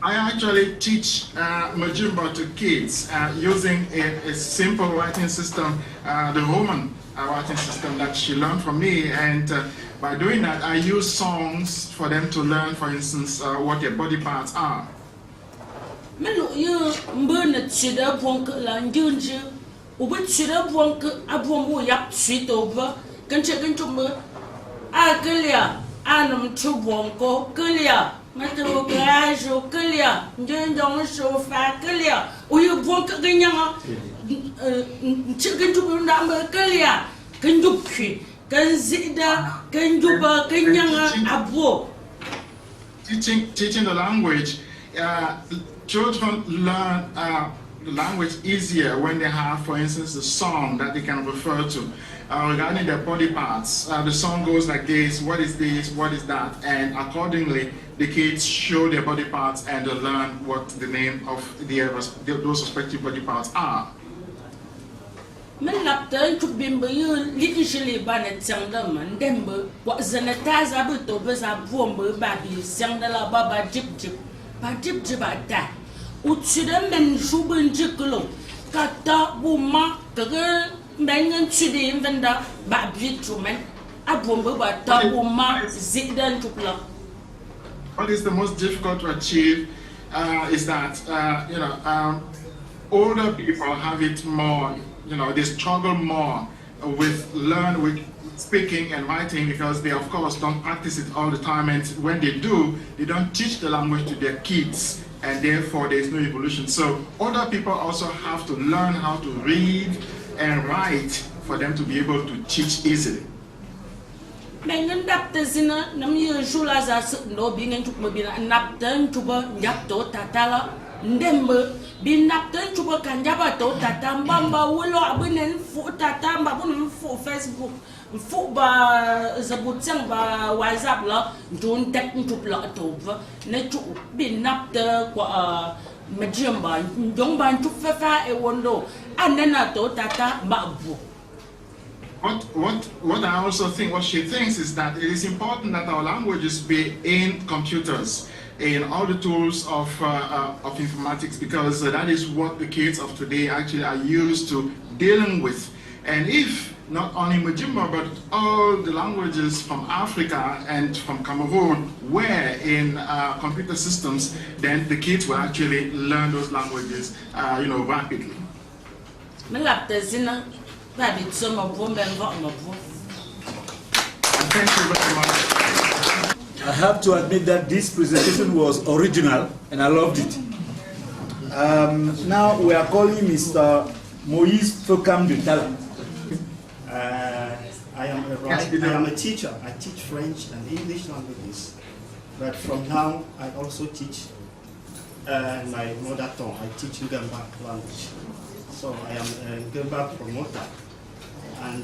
I actually teach Majimba to kids using a simple writing system, the Roman writing system that she learned from me, and by doing that I use songs for them to learn, for instance, what their body parts are. Menu you burn a cheddar punk langunju. Ubit shira buang abuang yap sweet over, can check into me. Agalia, anum to buonco, Galia, Matero Gajo, Galia, Jendong show fat Galia, or you buonk Ganyama, chicken to number Galia, can you pee, can zida, can you ba, Ganyanga, abo. Teaching the language, children learn the language easier when they have, for instance, a song that they can refer to regarding their body parts. The song goes like this, what is this, what is that, and accordingly the kids show their body parts and they learn what the name of those respective body parts are. Men lapten to bimbo you literally banet sangam and dembo what zanataza but over a bomber baby sangala baba jip jip ba jip jip at that. Uchidam and Shubin Jikolo, kata buma kaga mengen chudi invenda ba bitumen abomba ba ta buma zidan tukla. What is the most difficult to achieve is that older people have it more. They struggle more with speaking and writing because they, of course, don't practice it all the time. And when they do, they don't teach the language to their kids, and therefore there is no evolution. So older people also have to learn how to read and write for them to be able to teach easily. Mengen dapte zina nam yejula za no bingen tuk mobina napten tuba yapto tatala ndembe bin napten tuba kanjaba to tatamba wolo abinen fu tatamba bun fu Facebook fu ba zabutsang ba WhatsApp la dun tek tup la to ne tu bin napte kwa majamba jongban tu fefa e wondo anena to tata babu. What I also think, what she thinks is that it is important that our languages be in computers, in all the tools of informatics, because that is what the kids of today actually are used to dealing with. And if not only Majimba, but all the languages from Africa and from Cameroon were in computer systems, then the kids will actually learn those languages, rapidly. Thank you very much. I have to admit that this presentation was original and I loved it. Now we are calling Mr. Moïse Fokam de Tala. I am a teacher. I teach French and English languages. But from now, I also teach my mother tongue. I teach Ngamba language. So I am a Ngamba promoter. And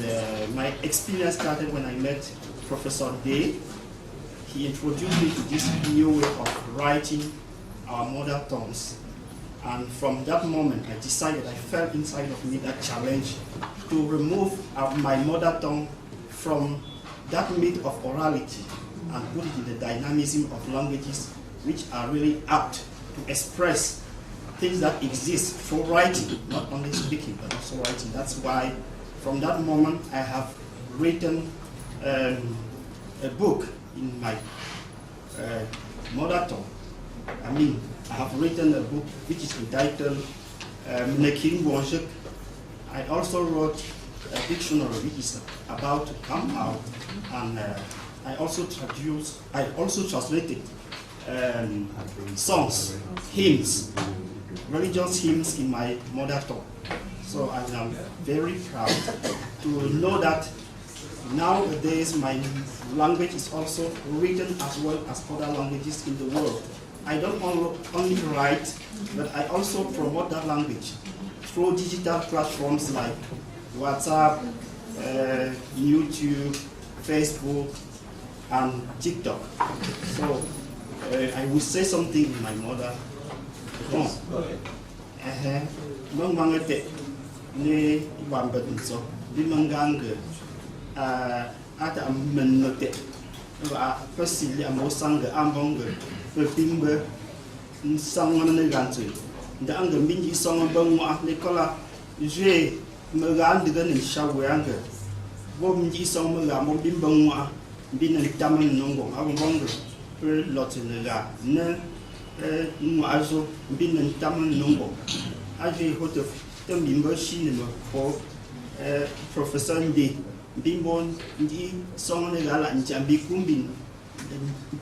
my experience started when I met Professor Day. He introduced me to this new way of writing our mother tongues. And from that moment, I decided, I felt inside of me that challenge to remove my mother tongue from that myth of orality and put it in the dynamism of languages which are really apt to express things that exist for writing, not only speaking, but also writing. That's why from that moment, I have written a book in my mother tongue. I have written a book which is entitled Mnekin Bonjek. I also wrote a dictionary which is about to come out, and I also translated songs, hymns, religious hymns in my mother tongue. So I am very proud to know that nowadays my language is also written as well as other languages in the world. I don't only write, but I also promote that language through digital platforms like WhatsApp, YouTube, Facebook, and TikTok. So I will say something in my mother tongue. Ne wambetso bimangange ata amenote wa pasili amosanga ambonge pepimbe nsangwana ne gantswe nda anga minji songa bangwa ne kola je megande ganin shawyange bo minji songa ga mo bimbangwa binan taman nongo abonge pe lotine ga ne azo binan taman nongo aje hoto Bimbo Shinema for Professor Ndi Bimbo Ndi Song Negala and Jambi Kumbin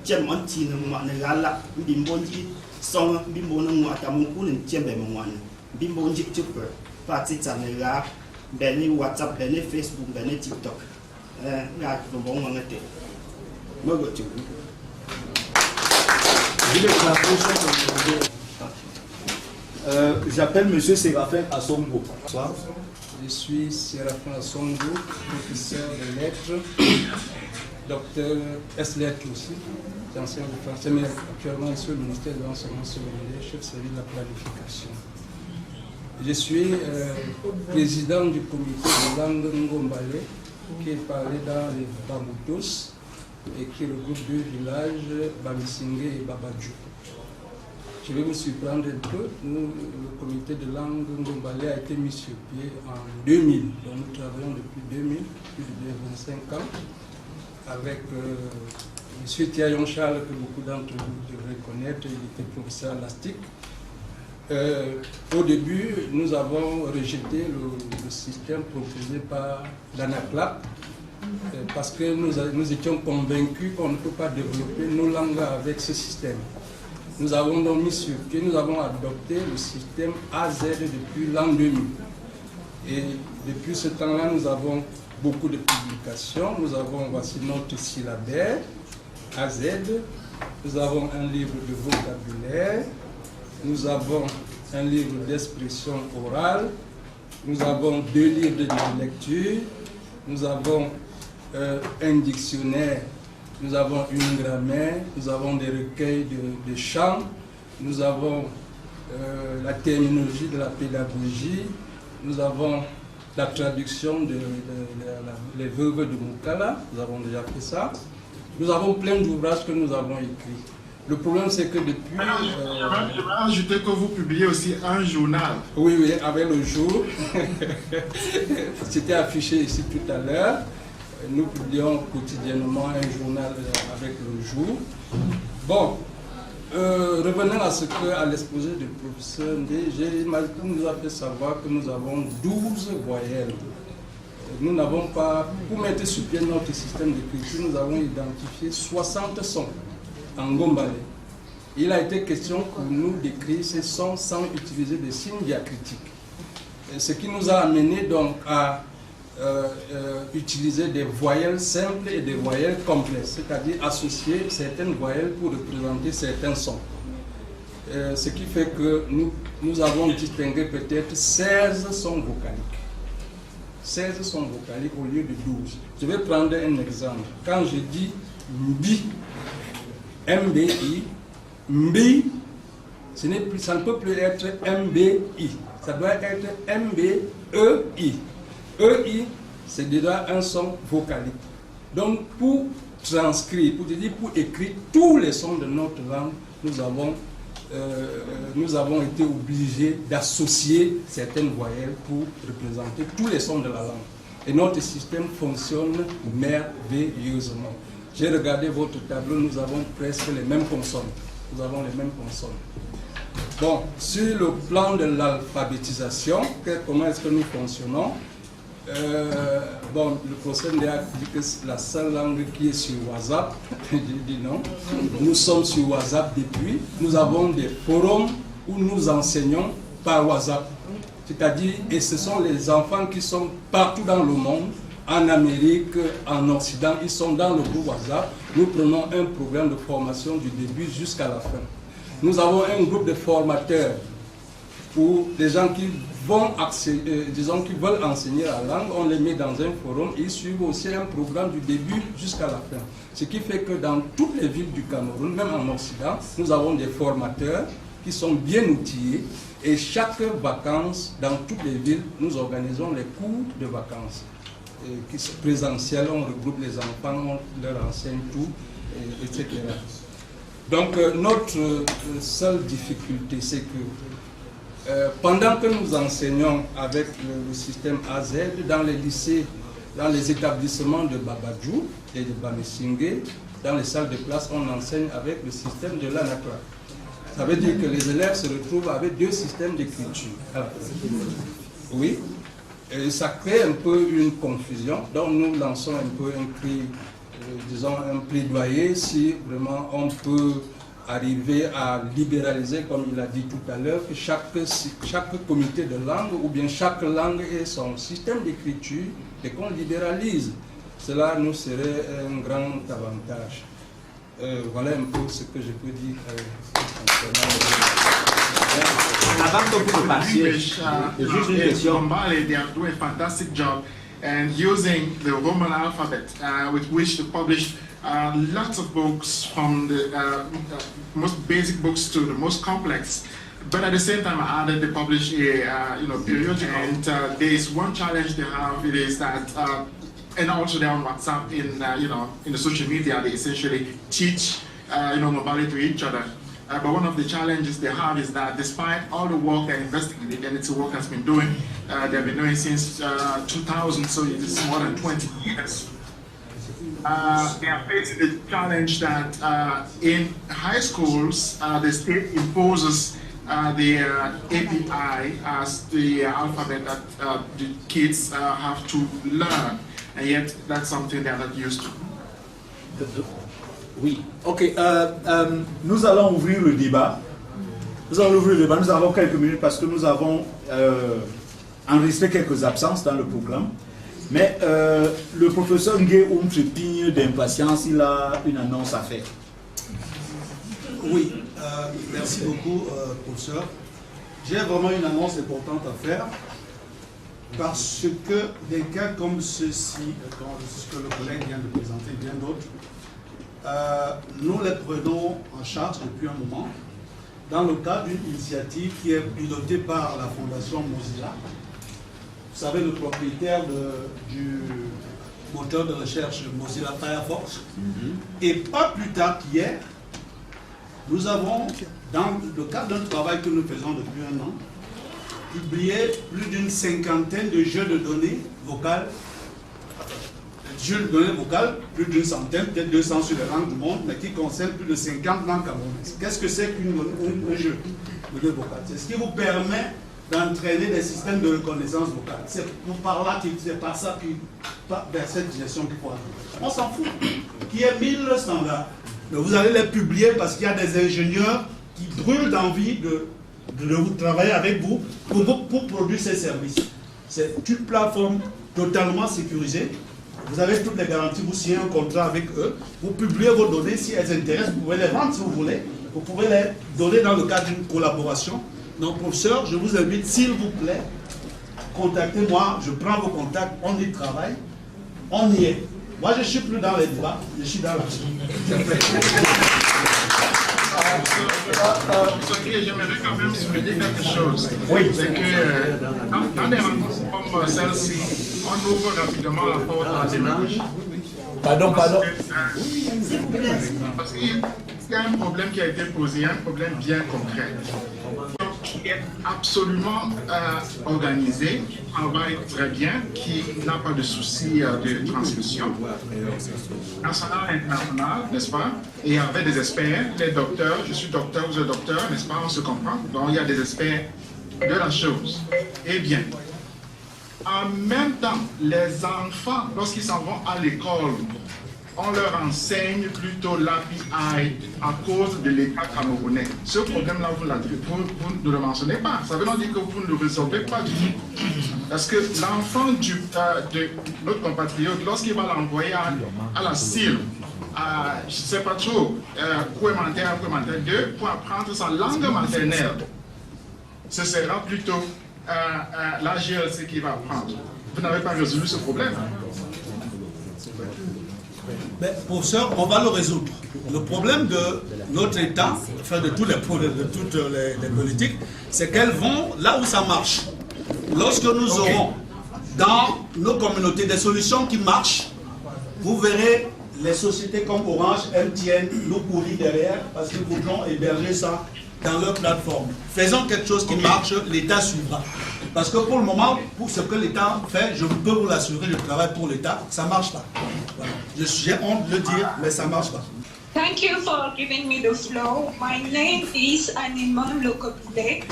Jam Antina Negala Bimbo Ndi Song Bimbo Natamun and Jembeman Bimbo Ndi Tuper Patita Nega Benny WhatsApp Benny Facebook Benny TikTok Got the bon on the day. Mogo to J'appelle M. Séraphin Assongo. Bonsoir. Je suis Séraphin Assongo, professeur de lettres, docteur S-lettres aussi, ancien de français, mais actuellement ici au ministère de l'enseignement secondaire, chef service de la planification. Je suis président du comité de langue Ngombale, qui est parlé dans les Bamoutos et qui regroupe deux villages, Bamisingé et Babadjou. Je vais vous surprendre un peu. Nous, le comité de langue ngombalais a été mis sur pied en 2000. Donc nous travaillons depuis 2000, plus de 25 ans, avec M. Thiayon Charles, que beaucoup d'entre vous devraient connaître. Il était professeur à l'ASTIC. Au début, nous avons rejeté le système proposé par l'ANACLAP parce que nous étions convaincus qu'on ne peut pas développer nos langues avec ce système. Nous avons donc mis sur pied, nous avons adopté le système AZ depuis l'an 2000. Et depuis ce temps-là, nous avons beaucoup de publications. Nous avons, voici notre syllabaire AZ. Nous avons un livre de vocabulaire. Nous avons un livre d'expression orale, nous avons 2 livres de lecture, nous avons un dictionnaire, nous avons une grammaire, nous avons des recueils de chants, nous avons la terminologie de la pédagogie, nous avons la traduction les veuves de Mukala, nous avons déjà fait ça. Nous avons plein d'ouvrages que nous avons écrits. Le problème, c'est que depuis... Je vais ajouter que vous publiez aussi un journal. Oui, oui, avec le jour. C'était affiché ici tout à l'heure. Nous publions quotidiennement un journal avec le jour. Bon, revenons à ce que, à l'exposé du professeur Ndé, il nous a fait savoir que nous avons 12 voyelles. Nous n'avons pas, pour mettre sur pied notre système d'écriture, nous avons identifié 60 sons en ngombalais. Il a été question pour nous d'écrire ces sons sans utiliser des signes diacritiques. Ce qui nous a amené donc à utiliser des voyelles simples et des voyelles complexes, c'est-à-dire associer certaines voyelles pour représenter certains sons. Ce qui fait que nous avons distingué peut-être 16 sons vocaliques. 16 sons vocaliques au lieu de 12. Je vais prendre un exemple. Quand je dis mbi, MBI, MBI, ça ne peut plus être MBI, ça doit être MBEI. EI, c'est déjà un son vocalique. Donc pour transcrire, pour écrire tous les sons de notre langue, nous avons été obligés d'associer certaines voyelles pour représenter tous les sons de la langue. Et notre système fonctionne merveilleusement. J'ai regardé votre tableau, nous avons presque les mêmes consonnes. Nous avons les mêmes consonnes. Bon, sur le plan de l'alphabétisation, comment est-ce que nous fonctionnons? Bon, le professeur a dit que c'est la seule langue qui est sur WhatsApp. J'ai dit non. Nous sommes sur WhatsApp depuis. Nous avons des forums où nous enseignons par WhatsApp. C'est-à-dire, et ce sont les enfants qui sont partout dans le monde, en Amérique, en Occident, ils sont dans le groupe WhatsApp. Nous prenons un programme de formation du début jusqu'à la fin. Nous avons un groupe de formateurs pour les gens qui vont disons qui veulent enseigner la langue. On les met dans un forum et ils suivent aussi un programme du début jusqu'à la fin. Ce qui fait que dans toutes les villes du Cameroun, même en Occident, nous avons des formateurs qui sont bien outillés. Et chaque vacances, dans toutes les villes, nous organisons les cours de vacances. Qui sont présentiels, on regroupe les enfants, on leur enseigne tout, etc. Donc notre seule difficulté, c'est que pendant que nous enseignons avec le système AZ, dans les lycées, dans les établissements de Babadjou et de Bamesingé, dans les salles de classe, on enseigne avec le système de l'ANACLA. Ça veut dire que les élèves se retrouvent avec 2 systèmes d'écriture. Oui. Et ça crée un peu une confusion, donc nous lançons un peu un cri, disons un plaidoyer, si vraiment on peut arriver à libéraliser, comme il a dit tout à l'heure, que chaque comité de langue, ou bien chaque langue ait son système d'écriture, et qu'on libéralise. Cela nous serait un grand avantage. Voilà un peu ce que je peux dire Avant que vous passiez, juste une question. They are doing a fantastic job and using the Roman alphabet with which to publish lots of books from the most basic books to the most complex. But at the same time, I added they publish a periodical. And there is one challenge they have. It is that and also they're on WhatsApp in the social media. They essentially teach Mobali to each other. But one of the challenges they have is that despite all the work that Identity Work has been doing, they've been doing since 2000, so it is more than 20 years. They are facing the challenge that in high schools, the state imposes the API as the alphabet that the kids have to learn, and yet that's something they are not used to. Oui, ok. Nous allons ouvrir le débat. Nous avons quelques minutes parce que nous avons enregistré quelques absences dans le programme. Mais le professeur Ngué se pigne d'impatience, il a une annonce à faire. Oui, merci beaucoup, professeur. J'ai vraiment une annonce importante à faire parce que des cas comme ceci, comme ce que le collègue vient de présenter, bien d'autres, nous les prenons en charge depuis un moment dans le cadre d'une initiative qui est pilotée par la Fondation Mozilla. Vous savez, le propriétaire du moteur de recherche Mozilla Firefox. Et pas plus tard qu'hier, nous avons, dans le cadre d'un travail que nous faisons depuis un an, publié plus d'une cinquantaine de jeux de données vocales. Jeux de données vocales, plus d'une centaine, peut-être 200 sur les langues du monde, mais qui concernent plus de 50 langues camerounaises. Qu'est-ce que c'est qu'un jeu de données vocales? C'est ce qui vous permet d'entraîner des systèmes de reconnaissance vocale. C'est par là c'est par ça vers cette direction qu'il faut aller. On s'en fout. Qui est 1000 standards. Mais vous allez les publier parce qu'il y a des ingénieurs qui brûlent d'envie de vous travailler avec vous pour produire ces services. C'est une plateforme totalement sécurisée. Vous avez toutes les garanties, vous signez un contrat avec eux, vous publiez vos données, si elles intéressent, vous pouvez les vendre si vous voulez, vous pouvez les donner dans le cadre d'une collaboration. Donc, professeur, je vous invite, s'il vous plaît, contactez-moi, je prends vos contacts, on y travaille, on y est. Moi, je ne suis plus dans les débats, je suis dans l'action. J'aimerais quand même souligner quelque chose. Oui. C'est que dans des rencontres comme celle-ci, on ouvre rapidement la porte à l'image. Pardon. Parce qu'il y a un problème qui a été posé, un problème bien concret. Qui est absolument organisé, qui travaille très bien, qui n'a pas de souci de transmission. National, international, n'est-ce pas? Et il y avait des experts, les docteurs, je suis docteur, vous êtes docteur, n'est-ce pas? On se comprend. Donc il y a des experts de la chose. Eh bien, en même temps, les enfants, lorsqu'ils s'en vont à l'école, on leur enseigne plutôt l'API à cause de l'État camerounais. Ce problème-là, vous ne le mentionnez pas. Ça veut dire que vous ne le résolvez pas du tout. Parce que l'enfant de notre compatriote, lorsqu'il va l'envoyer à la CIL, je ne sais pas trop, Kouémantaire 2, pour apprendre sa langue maternelle, ce sera plutôt la GLC qui va apprendre. Vous n'avez pas résolu ce problème. Mais professeur, on va le résoudre. Le problème de notre État, enfin de toutes les politiques, c'est qu'elles vont là où ça marche. Lorsque nous aurons dans nos communautés des solutions qui marchent, vous verrez les sociétés comme Orange, MTN, nous courir derrière parce qu'ils voudront héberger ça dans leur plateforme. Faisons quelque chose qui marche, l'État suivra. Parce que pour le moment, pour ce que l'État fait, je peux vous l'assurer, je travaille pour l'État, ça ne marche pas. Voilà. J'ai honte de le dire, mais ça ne marche pas. Thank you for giving me the floor. My name is Animon Lokopide.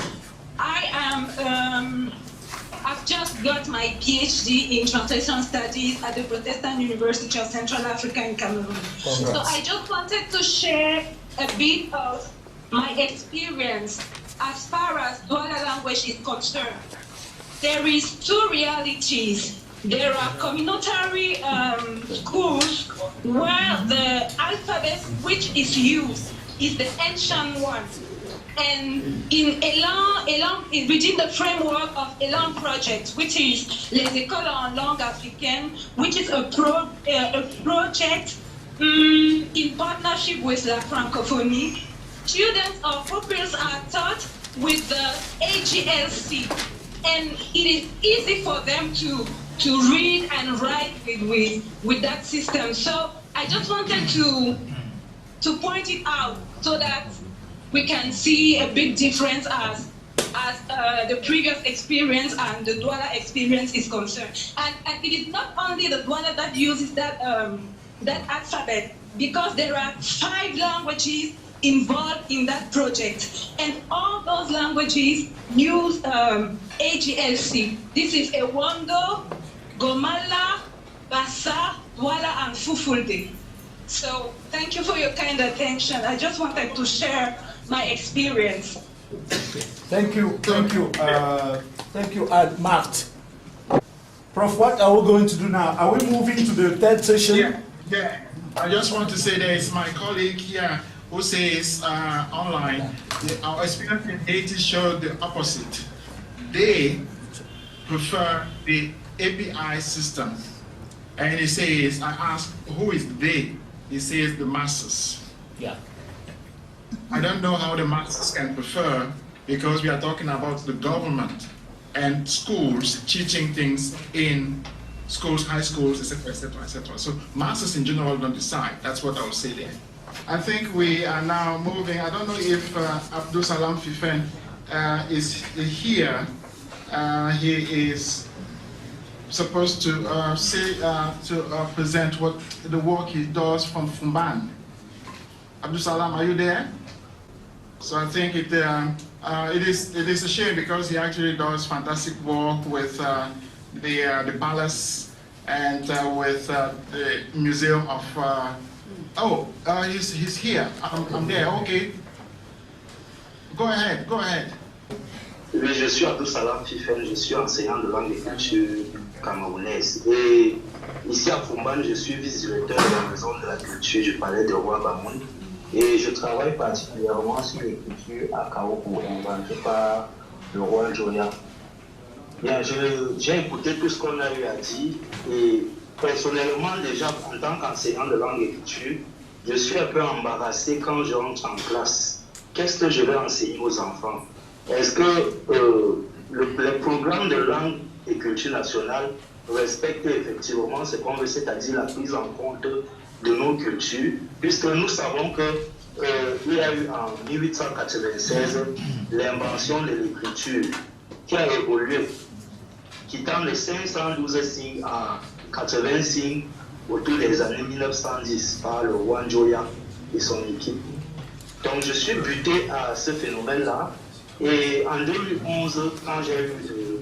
I've just got my PhD in translation studies at the Protestant University of Central Africa in Cameroon. Congrats. So I just wanted to share a bit of my experience as far as Douala language is concerned. There is two realities. There are communitary schools where the alphabet which is used is the ancient one. And in Elan, within the framework of Elan project, which is Les Écoles en langue africaine, which is a project in partnership with La Francophonie, students of pupils are taught with the AGLC, and it is easy for them to read and write with that system. So I just wanted to point it out so that we can see a big difference as the previous experience and the Douala experience is concerned. And it is not only the Douala that uses that alphabet, because there are 5 languages involved in that project, and all those languages use AGLC. This is Ewondo, Gomala, Bassa, Douala, and Fufulde. So thank you for your kind attention. I just wanted to share my experience. Thank you. Thank you, Mart. Prof, what are we going to do now? Are we moving to the third session? Yeah. I just want to say there is my colleague here who says online, our experience in Haiti showed the opposite. They prefer the API system. And he says, I asked, who is they? He says the masses. Yeah. I don't know how the masses can prefer, because we are talking about the government and schools teaching things in schools, high schools, etc., etc., etc. So masses in general don't decide. That's what I would say there. I think we are now moving. I don't know if Abdul Salam Fifen is here. He is supposed to present what the work he does from Fumban. Abdul Salam, are you there? So I think it is a shame, because he actually does fantastic work with the palace and with the museum of. He's here. I'm there. Okay. Go ahead. Oui, je suis Abdou Salam Fifen, je suis enseignant de langue et culture camerounaise. Et ici à Fumban, je suis vice-directeur de la maison de la culture du palais de Roi Bamoun. Et je travaille particulièrement sur l'écriture à Kaoko, inventée par le roi Joya. Bien, j'ai écouté tout ce qu'on a eu à dire, et personnellement, déjà en tant qu'enseignant de langue et culture, je suis un peu embarrassé quand je rentre en classe. Qu'est-ce que je vais enseigner aux enfants? Est-ce que le programme de langue et culture nationale respecte effectivement ce qu'on veut, c'est-à-dire la prise en compte de nos cultures, puisque nous savons qu'il y a eu en 1896 l'invention de l'écriture qui a évolué, quittant les 512 signes à 80 signes autour des années 1910 par le roi Njoya et son équipe. Donc je suis buté à ce phénomène-là, et en 2011, quand j'ai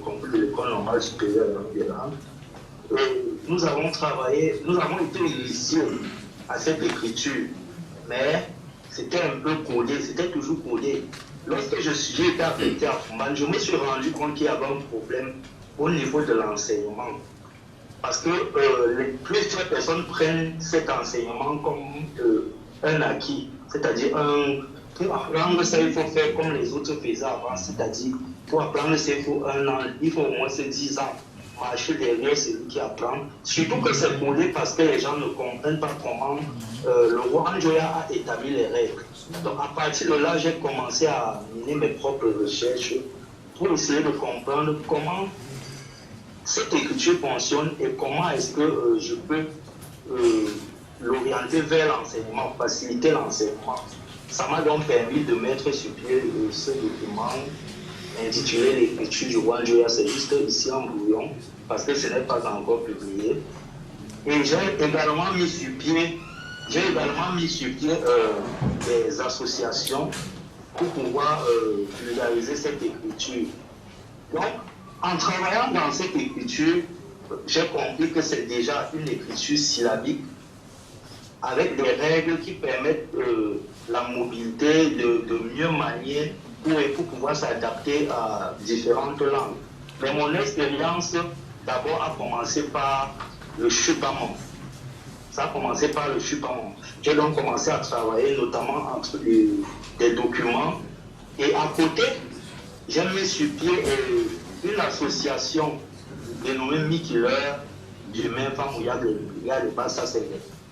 conclu l'école normale supérieure de langue, nous avons été initiés à cette écriture, mais c'était un peu codé, c'était toujours codé. Lorsque j'ai été affecté à Fumban, je me suis rendu compte qu'il y avait un problème au niveau de l'enseignement. Parce que plusieurs personnes prennent cet enseignement comme un acquis, c'est-à-dire pour apprendre ça, il faut faire comme les autres faisaient avant, c'est-à-dire pour apprendre ça, il faut 1 an, il faut au moins 10 ans. Marcher derrière celui qui apprend. Surtout que c'est codé parce que les gens ne comprennent pas comment le roi Njoya a établi les règles. Donc à partir de là, j'ai commencé à mener mes propres recherches pour essayer de comprendre comment cette écriture fonctionne et comment est-ce que je peux l'orienter vers l'enseignement, faciliter l'enseignement. Ça m'a donc permis de mettre sur pied ce document intitulé l'écriture du roi Njoya. C'est juste ici en brouillon parce que ce n'est pas encore publié. Et j'ai également mis sur pied des associations pour pouvoir vulgariser cette écriture. Donc, en travaillant dans cette écriture, j'ai compris que c'est déjà une écriture syllabique avec des règles qui permettent la mobilité, de mieux manier pour pouvoir s'adapter à différentes langues. Mais mon expérience d'abord a commencé par le chupamon. Ça a commencé par le chupamon. J'ai donc commencé à travailler notamment entre des documents. Et à côté, j'ai mis sur pied une association dénommée Mikiller du même femme où il y a le bas, ça c'est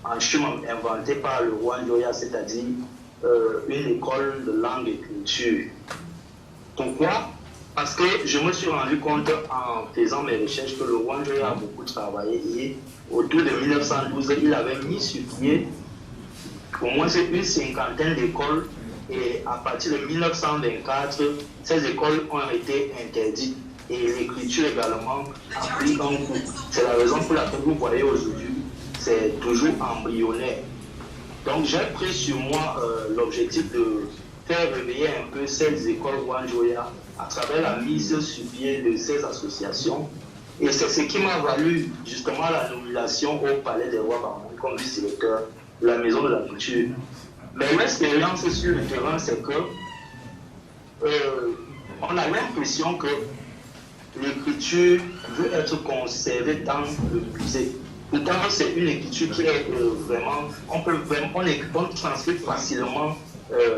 un chemin inventé par le roi Njoya, c'est-à-dire une école de langue et culture. Pourquoi? Parce que je me suis rendu compte en faisant mes recherches que le roi Njoya a beaucoup travaillé et autour de 1912, il avait mis sur pied au moins une 50aine d'écoles Et à partir de 1924, ces écoles ont été interdites et l'écriture également a pris un coup. C'est la raison pour laquelle vous voyez aujourd'hui, c'est toujours embryonnaire. Donc j'ai pris sur moi l'objectif de faire réveiller un peu ces écoles Wanjoya à travers la mise sur pied de ces associations. Et c'est ce qui m'a valu justement la nomination au Palais des Rois Bamoun comme vice-directeur de la Maison de la Culture. Mais l'expérience sur le terrain, c'est que on a l'impression que l'écriture veut être conservée dans le musée. Pourtant, c'est une écriture qui est vraiment, on transmet facilement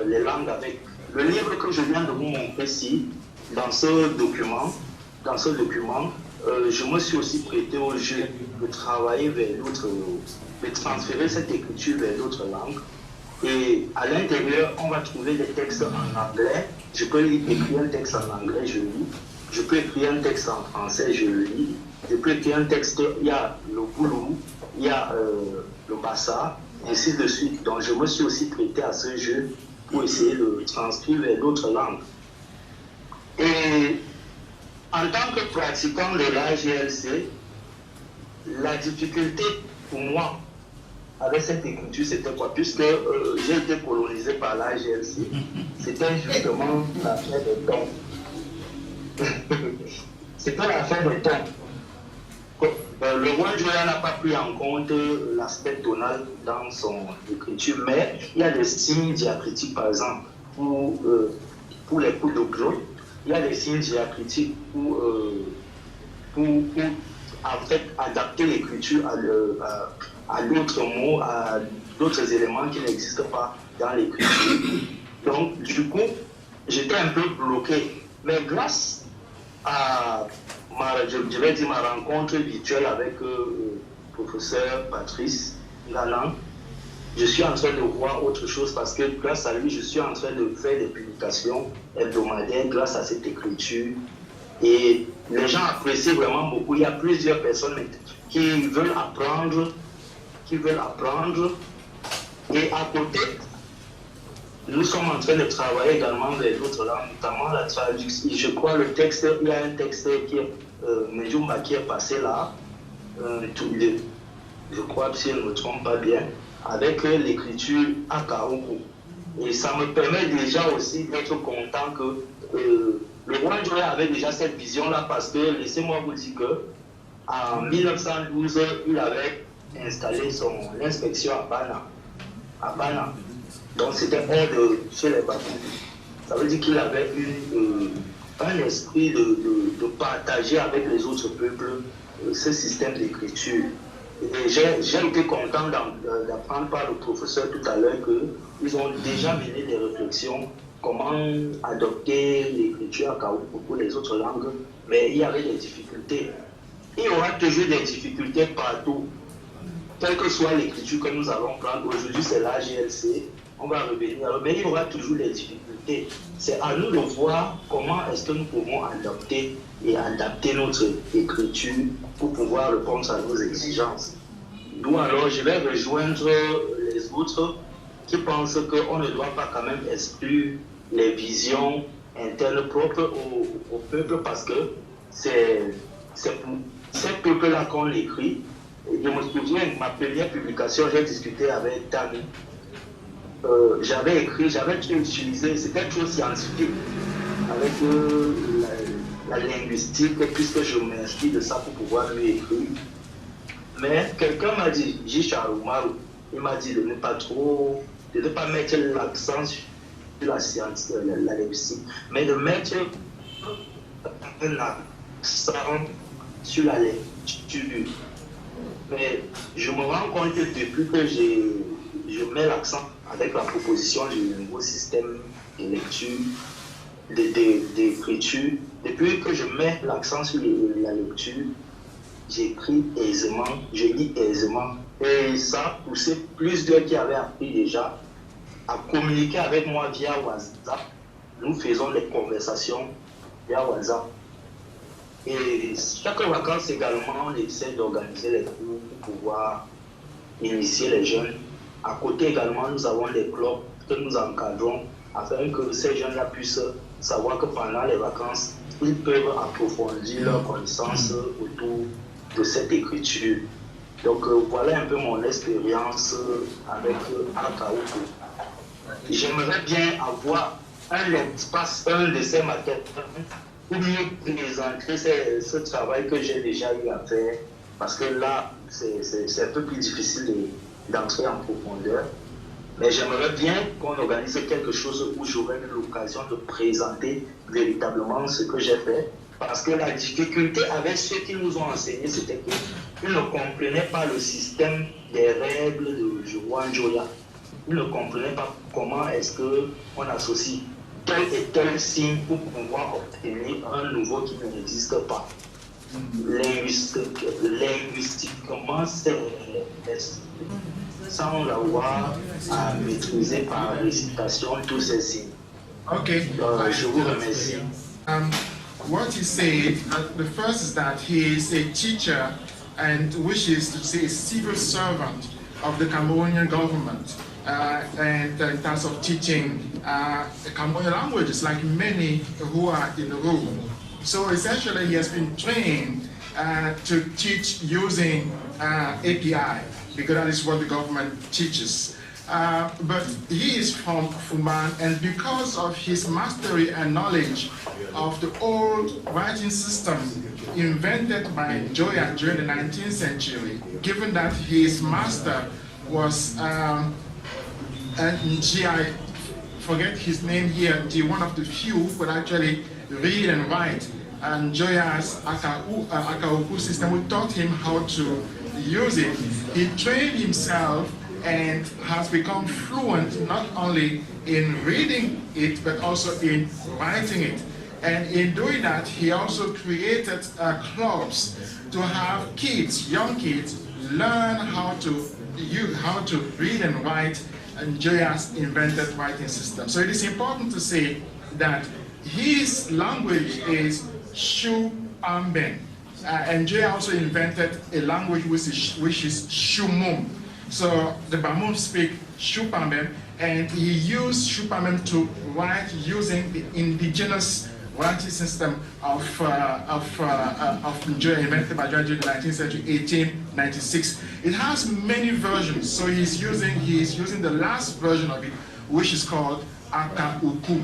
les langues avec. Le livre que je viens de vous montrer ici, dans ce document, je me suis aussi prêté au jeu de travailler vers d'autres, de transférer cette écriture vers d'autres langues. Et à l'intérieur, on va trouver des textes en anglais. Je peux écrire un texte en anglais, je lis. Je peux écrire un texte en français, je le lis. Je peux écrire un texte, il y a le boulou, il y a le bassa, ainsi de suite. Donc je me suis aussi prêté à ce jeu pour essayer de transcrire vers d'autres langues. Et en tant que pratiquant de l'AGLC, la difficulté pour moi avec cette écriture, c'était quoi? Puisque j'ai été colonisé par l'AGLC, c'était justement l'affaire de temps. C'était l'affaire de temps. Le Wanjoya n'a pas pris en compte l'aspect tonal dans son écriture, mais il y a des signes diacritiques, par exemple, pour les coups de clôt. Il y a des signes diacritiques pour en fait, adapter l'écriture à d'autres mots, à d'autres éléments qui n'existent pas dans l'écriture. Donc, du coup, j'étais un peu bloqué. Mais grâce à ma rencontre virtuelle avec le professeur Patrice Galan, je suis en train de voir autre chose parce que grâce à lui, je suis en train de faire des publications hebdomadaires grâce à cette écriture. Et les gens apprécient vraiment beaucoup. Il y a plusieurs personnes qui veulent apprendre. Et à côté, nous sommes en train de travailler également vers d'autres langues, notamment la traduction. Je crois le texte, il y a un texte qui est Mejumba qui est passé là, je crois, si je ne me trompe pas bien, avec l'écriture à Kaoukou. Et ça me permet déjà aussi d'être content que le Wanjoya avait déjà cette vision-là parce que, laissez-moi vous dire qu'en 1912, il avait installé l'inspection à Bana. Donc c'était un de chez les Babous. Ça veut dire qu'il avait un esprit de partager avec les autres peuples ce système d'écriture. Et j'ai été content d'apprendre par le professeur tout à l'heure qu'ils ont déjà mené des réflexions comment adopter l'écriture à Kaoukou pour les autres langues, mais il y avait des difficultés. Il y aura toujours des difficultés partout, quelle que soit l'écriture que nous allons prendre. Aujourd'hui, c'est l'AGLC, on va revenir, mais il y aura toujours des difficultés. C'est à nous de voir comment est-ce que nous pouvons adopter et adapter notre écriture pour pouvoir répondre à nos exigences. D'où alors, je vais rejoindre les autres qui pensent qu'on ne doit pas quand même exclure les visions internes propres au peuple parce que c'est pour ces peuples-là qu'on l'écrit. Je me souviens, ma première publication, j'ai discuté avec Tami. J'avais utilisé, c'était trop scientifique avec la linguistique, puisque je m'inspire de ça pour pouvoir lui écrire. Mais quelqu'un m'a dit, Jisharumaru, il m'a dit de ne pas mettre l'accent sur la science, la linguistique, mais de mettre un accent sur la lecture. Mais je me rends compte que depuis que je mets l'accent avec la proposition du nouveau système de lecture, d'écriture, depuis que je mets l'accent sur la lecture, j'écris aisément, je lis aisément. Et ça a poussé plusieurs qui avaient appris déjà à communiquer avec moi via WhatsApp. Nous faisons des conversations via WhatsApp. Et chaque vacances également, on essaie d'organiser les cours pour pouvoir initier les jeunes. À côté également, nous avons des clubs que nous encadrons afin que ces jeunes-là puissent savoir que pendant les vacances, ils peuvent approfondir leurs connaissances autour de cette écriture. Donc voilà un peu mon expérience avec Aka Uku. J'aimerais bien avoir un espace, un de ces maquettes, pour mieux présenter ce travail que j'ai déjà eu à faire, parce que là, c'est un peu plus difficile d'entrer en profondeur. Mais j'aimerais bien qu'on organise quelque chose où j'aurai l'occasion de présenter véritablement ce que j'ai fait. Parce que la difficulté avec ceux qui nous ont enseigné, c'était qu'ils ne comprenaient pas le système des règles de Juan Joya. Ils ne comprenaient pas comment est-ce qu'on associe tel et tel signe pour pouvoir obtenir un nouveau qui n'existe pas. Linguistiquement, c'est sans l'avoir à maîtriser par récitation tous ces signes. Okay. Je vous remercie. What he said, the first is that he is a teacher and wishes to say a civil servant of the Cambodian government and in terms of teaching the Cambodian languages, like many who are in the room. So essentially he has been trained to teach using API, because that is what the government teaches. But he is from Fuman, and because of his mastery and knowledge of the old writing system invented by Joya during the 19th century, given that his master was, I forget his name here, one of the few who could actually read and write, and Joya's Aka Uku system, we taught him how to use it. He trained himself and has become fluent not only in reading it, but also in writing it. And in doing that, he also created clubs to have kids, young kids, learn how to read and write, and Joya's invented writing system. So it is important to say that his language is Shupamben. And Joya also invented a language which is Shumum. So the Bamum speak Shupamben, and he used Shupamben to write using the indigenous writing system of Joya, invented by Joya in the 19th century, 1896. It has many versions, so he's using the last version of it, which is called Aka Uku.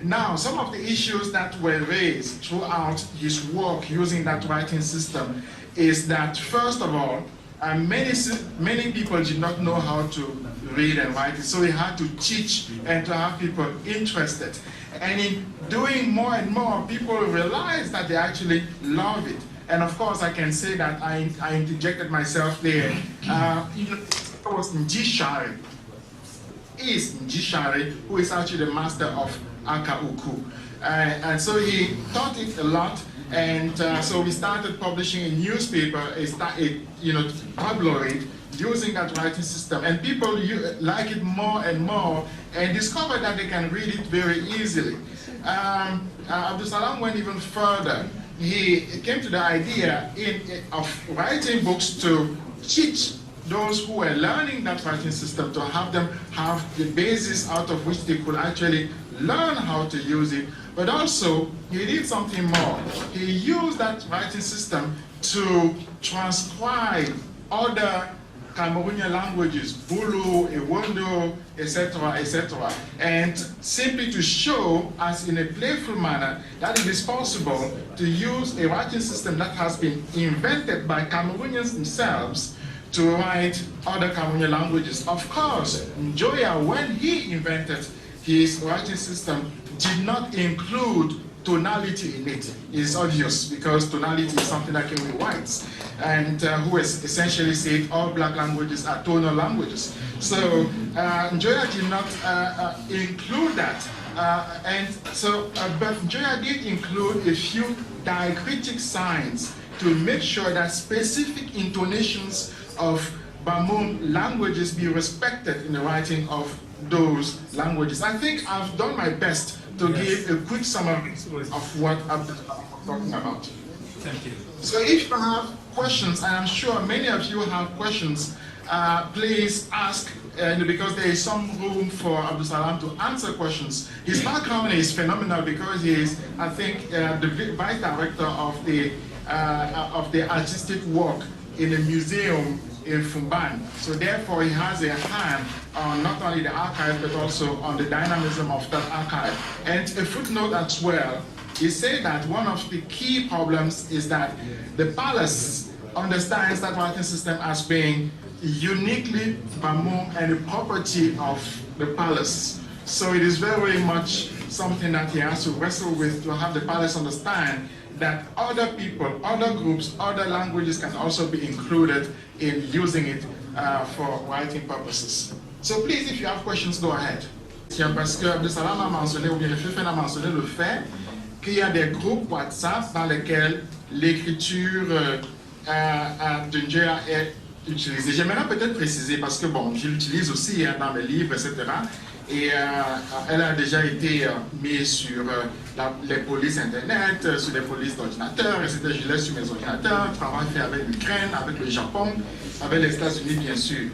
Now, some of the issues that were raised throughout his work using that writing system is that, first of all, many people did not know how to read and write it, so he had to teach and to have people interested. And in doing more and more, people realized that they actually love it. And of course, I can say that I interjected myself there. It was Njishari. Is Njishari, who is actually the master of Aka Uku. And so he taught it a lot. And so we started publishing a newspaper, a tabloid, using that writing system. And people like it more and more, and discovered that they can read it very easily. Abdul Salam went even further. He came to the idea of writing books to teach those who were learning that writing system, to have them have the basis out of which they could actually learn how to use it. But also, he did something more. He used that writing system to transcribe other Cameroonian languages, Bulu, Ewondo, etc., etc., and simply to show us in a playful manner that it is possible to use a writing system that has been invented by Cameroonians themselves to write other Cameroonian languages. Of course, Njoya, when he invented his writing system, did not include tonality in it. It's obvious, because tonality is something that came with whites, and who has essentially said all black languages are tonal languages. So Njoya did not include that. But Njoya did include a few diacritic signs to make sure that specific intonations of Bamum languages be respected in the writing of those languages. I think I've done my best to give a quick summary of what I'm talking about. Thank you. So if you have questions, I am sure many of you have questions please ask, because there is some room for Abdul Salam to answer questions. His background is phenomenal because he is, I think, the vice director of the artistic work in a museum in Fumban. So therefore, he has a hand on not only the archive, but also on the dynamism of that archive. And a footnote as well, he said that one of the key problems is that the palace understands that writing system as being uniquely Bamum and the property of the palace. So it is very much something that he has to wrestle with, to have the palace understand that other people, other groups, other languages can also be included in using it for writing purposes. So please, if you have questions, go ahead. Parce que Abdul Salam a mentionné, ou bien le Fifen a mentionné le fait qu'il y a des groupes WhatsApp dans lesquels l'écriture d'Injera est utilisée. J'aimerais peut-être préciser, parce que bon, je l'utilise aussi dans mes livres, etc. Et elle a déjà été mise sur les polices Internet, sur les polices d'ordinateurs, etc. Je l'ai sur mes ordinateurs, travail fait avec l'Ukraine, avec le Japon, avec les États-Unis, bien sûr.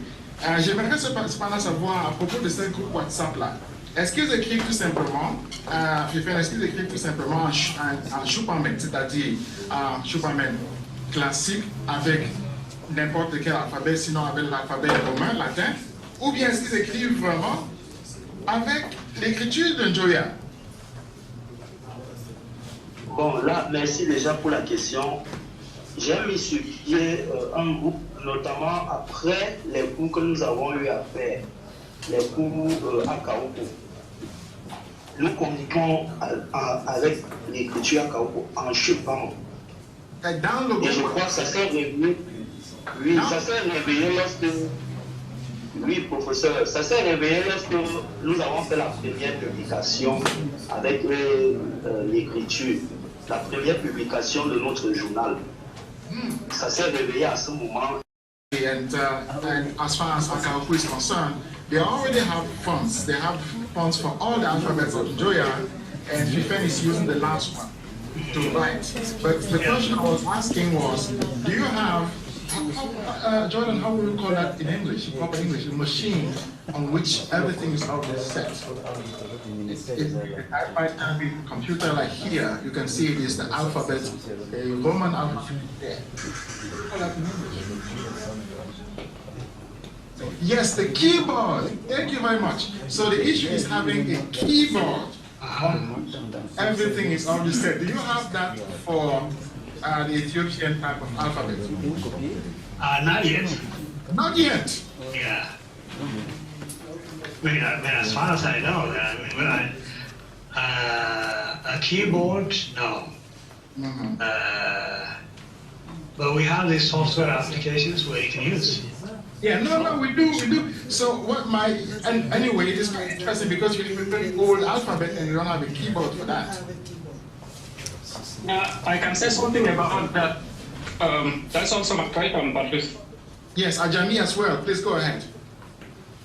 J'aimerais cependant savoir, à propos de ce groupe WhatsApp-là, est-ce qu'ils écrivent tout simplement, est-ce qu'ils écrivent tout simplement en Chupamen, c'est-à-dire en Chupamen classique, avec n'importe quel alphabet, sinon avec l'alphabet romain, latin, ou bien est-ce qu'ils écrivent vraiment avec l'écriture de Njoya? Bon, là, merci déjà pour la question. J'ai mis sur pied un groupe, notamment après les cours que nous avons eu à faire, les cours à Kaoukou. Nous communiquons avec l'écriture à Kaoukou en chupant. Et je crois que ça s'est révélé. Oui, ça s'est révélé lorsque. Oui, professeur, ça s'est révélé lorsque nous avons fait la première publication avec l'écriture, la première publication de notre journal. Ça s'est révélé à ce moment. And as far as Akaoku is concerned, they already have fonts. They have fonts for all the alphabets of Njoya, and Fifen is using the last one to write. But the question I was asking was, do you have, Jordan, how would you call that in English, proper English, a machine on which everything is already set? It's a computer like here, you can see it is the alphabet, a Roman alphabet there. Call that in English. Yes, the keyboard. Thank you very much. So the issue is having a keyboard. Everything is already set. Do you have that for the Ethiopian type of alphabet? Not yet. Not yet. Yeah. I mean, as far as I know, a keyboard, no. But we have these software applications where you can use. Yeah, no, we do. So what anyway, it is quite interesting because you have a very old alphabet and you don't have a keyboard for that. I can say something about that. That's also my question, but yes, Ajami as well. Please go ahead.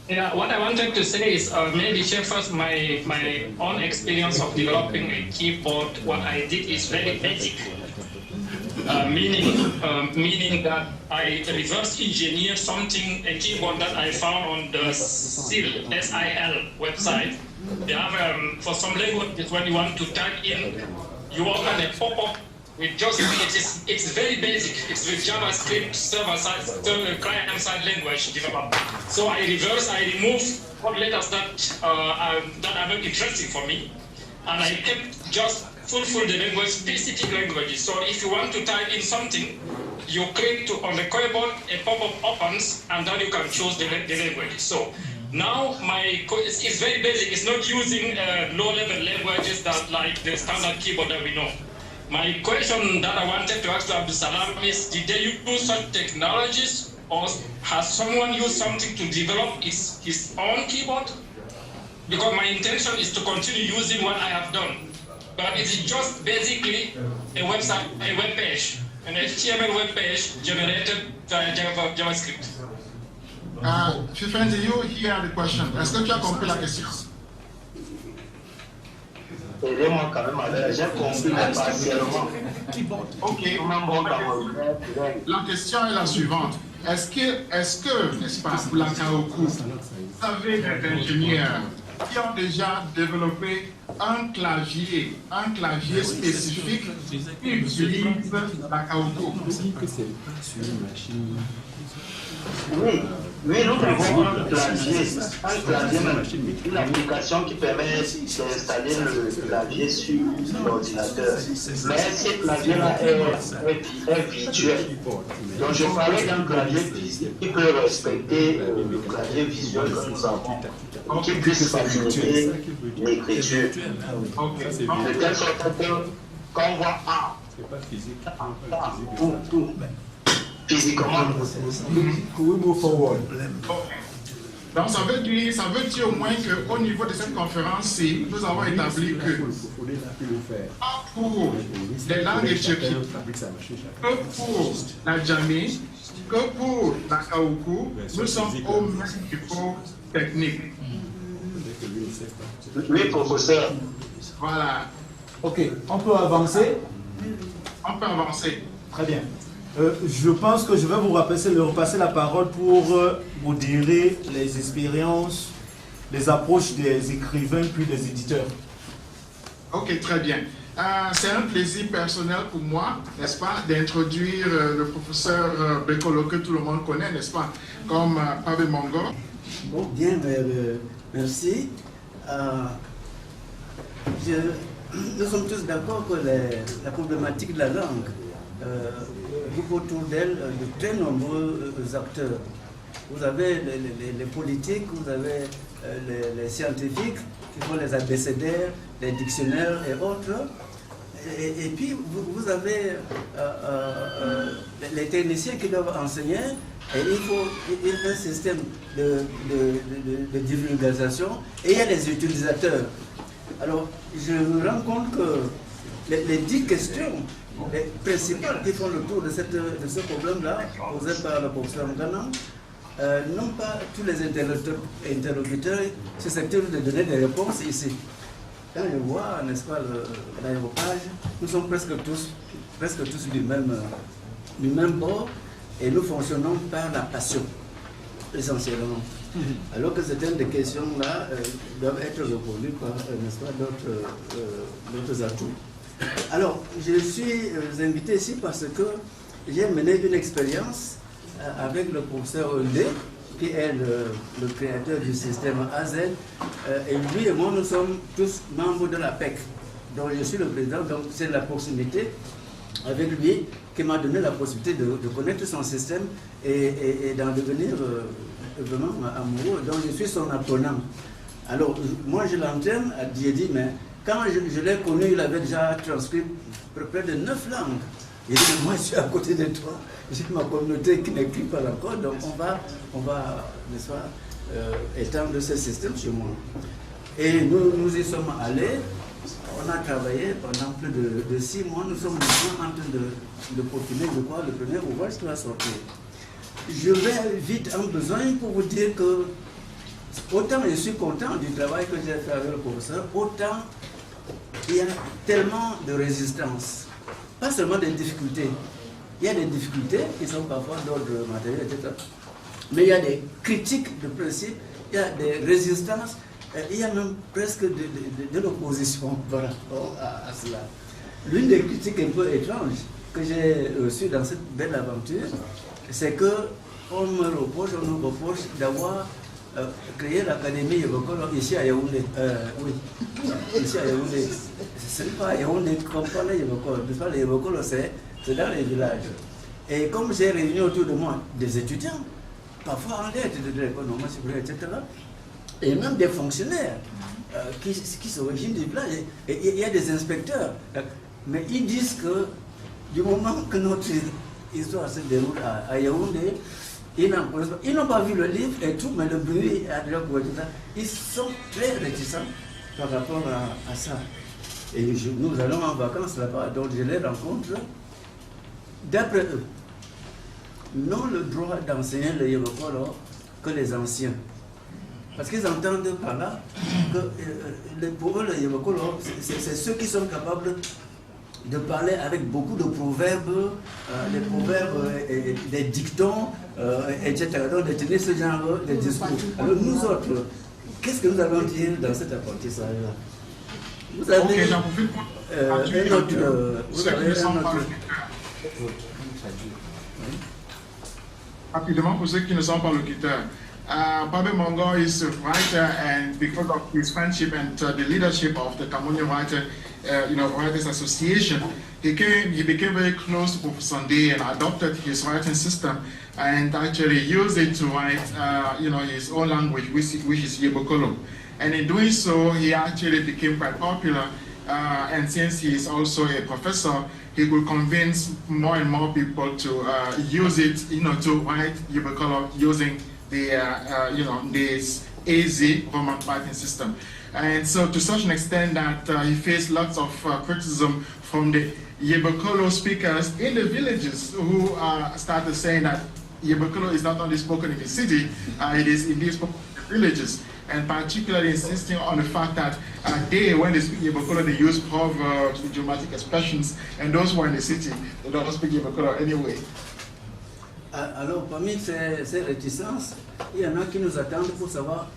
Yeah, what I wanted to say is maybe share first my own experience of developing a keyboard. What I did is very basic. Meaning that I reverse engineered something, a keyboard that I found on the SIL website. They have, for some languages, when you want to type in, you open a pop-up with just, it's very basic. It's with JavaScript, server-side, client-side language developed. So I remove all letters that are very interesting for me, and I kept just fulfill the language, specific languages. So if you want to type in something, you click on the keyboard, a pop-up opens, and then you can choose the language. So now it's very basic. It's not using low-level languages that like the standard keyboard that we know. My question that I wanted to ask to Abdul Salam is, did they use such technologies, or has someone used something to develop his own keyboard? Because my intention is to continue using what I have done. But it's just basically a website, a web page, an HTML web page generated via JavaScript. Fifen, do you hear the question? Est-ce que tu as compris la question? Aidez-moi quand même, j'ai compris partiellement. Ok. La question est la suivante. est-ce que, n'est-ce pas, pour la Kaoku, vous avez des ingénieurs qui ont déjà développé un clavier spécifique qui utilise la Kaoku? Oui, nous avons un clavier, une application qui permet d'installer le clavier sur l'ordinateur. Mais ce clavier-là est virtuel. Donc je parlais d'un clavier physique qui peut respecter le clavier visuel que nous avons, qui puisse faciliter l'écriture. De telle sorte que quand on voit physiquement. We move forward. Donc ça veut dire au moins qu'au niveau de cette conférence-ci, nous avons établi que pour les langues éthiopiques, que pour la Djamé, que pour la Kaoku, nous sommes au même niveau technique. Oui, professeur. Voilà. Ok, on peut avancer? On peut avancer. Très bien. Je pense que je vais vous repasser la parole pour modérer les expériences, les approches des écrivains puis des éditeurs. Ok, très bien. C'est un plaisir personnel pour moi, n'est-ce pas, d'introduire le professeur Bekolo que tout le monde connaît, n'est-ce pas, comme Pabe Mongo. Bon, bien, merci. Nous sommes tous d'accord que la problématique de la langue groupe autour d'elle de très nombreux acteurs. Vous avez les politiques, vous avez les scientifiques qui font les abécédaires, les dictionnaires et autres. Et puis vous avez les techniciens qui doivent enseigner, et il faut un système de divulgation, et il y a les utilisateurs. Alors je me rends compte que les 10 questions les principales qui font le tour de ce problème-là, posé par le professeur Ngana, n'ont pas tous les interlocuteurs susceptibles de donner des réponses ici. Quand je vois, n'est-ce pas, l'aéropage, nous sommes presque tous du même bord, et nous fonctionnons par la passion, essentiellement. Alors que certaines des questions-là doivent être répondues par, n'est-ce pas, d'autres atouts. Alors, je suis invité ici parce que j'ai mené une expérience avec le professeur Ondé, qui est le créateur du système AZ, et lui et moi, nous sommes tous membres de la PEC, dont je suis le président, donc c'est la proximité avec lui qui m'a donné la possibilité de connaître son système et d'en devenir vraiment amoureux, donc je suis son apprenant. Alors, moi je l'entraîne, j'ai dit, mais quand je l'ai connu, il avait déjà transcrit près de 9 langues. Il dit, moi je suis à côté de toi, j'ai ma communauté qui n'écrit pas encore, donc on va n'est-ce pas, étendre ce système chez moi. Et nous y sommes allés, on a travaillé pendant plus de 6 mois, nous sommes en train de peaufiner, je crois, le premier ouvrage qui va sortir. Je vais vite en besoin pour vous dire que autant je suis content du travail que j'ai fait avec le professeur, autant il y a tellement de résistance. Pas seulement des difficultés. Il y a des difficultés qui sont parfois d'ordre matériel, etc. Mais il y a des critiques de principe, il y a des résistances, il y a même presque de l'opposition par rapport à cela. L'une des critiques un peu étranges que j'ai reçues dans cette belle aventure, c'est qu'on me reproche, on nous reproche d'avoir créé l'Académie Yévokolo ici à Yaoundé. Oui, ici à Yaoundé. Ce n'est pas à Yaoundé qu'on parle de Yévokolo. Le Yévokolo, c'est dans les villages. Et comme j'ai réuni autour de moi des étudiants, parfois en l'aide de l'économie supérieure, etc., et même des fonctionnaires qui s'originent du village, et il y a des inspecteurs. Mais ils disent que du moment que notre histoire se déroule à Yaoundé, ils n'ont pas vu le livre et tout, mais le bruit a déjà pour tout ça. Ils sont très réticents par rapport à ça. Et nous allons en vacances là-bas, donc je les rencontre. D'après eux, n'ont le droit d'enseigner le Yévokolo que les anciens. Parce qu'ils entendent par là que pour eux, le Yévokolo, c'est ceux qui sont capables de parler avec beaucoup de proverbes, des proverbes et des dictons, etc. Donc de tenir ce genre de discours. Alors nous autres, qu'est-ce que nous allons dire dans cet apprentissage-là? Vous avez Rapidement, pour ceux qui ne sont pas locuteurs, Pabe Mongo is a writer, and because of his friendship and the leadership of the Cameroonian Writers Association, he became very close to Professor Ndeye and adopted his writing system and actually used it to write, his own language, which is Yebokolo. And in doing so, he actually became quite popular. And since he is also a professor, he could convince more and more people to use it, to write Yebokolo using the, this AZ Roman writing system. And so to such an extent that he faced lots of criticism from the Yebokolo speakers in the villages who started saying that Yebokolo is not only spoken in the city, it is indeed spoken in the villages. And particularly insisting on the fact that when they speak Yebokolo, they use proverbs, idiomatic expressions, and those who are in the city, they don't speak Yebokolo anyway. Alors, parmi ces réticences, il y en a qui nous attendent pour savoir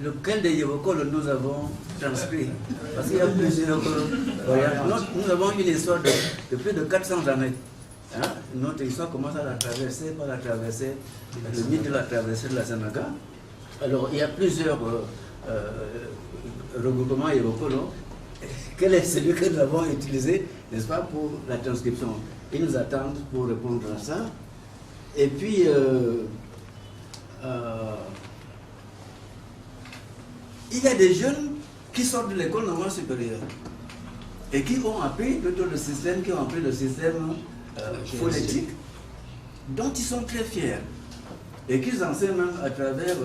lequel des Yebokolo nous avons transcrit. Parce qu'il y a plusieurs variantes. Nous avons une histoire de plus de 400 années. Hein? Notre histoire commence par la traversée, le mythe de la traversée de la Sénégal. Alors, il y a plusieurs regroupements Yebokolo. Quel est celui que nous avons utilisé, n'est-ce pas, pour la transcription? Ils nous attendent pour répondre à ça. Et puis, il y a des jeunes qui sortent de l'école normale supérieure et qui ont appris le système, phonétique, dont ils sont très fiers et qu'ils enseignent même à travers,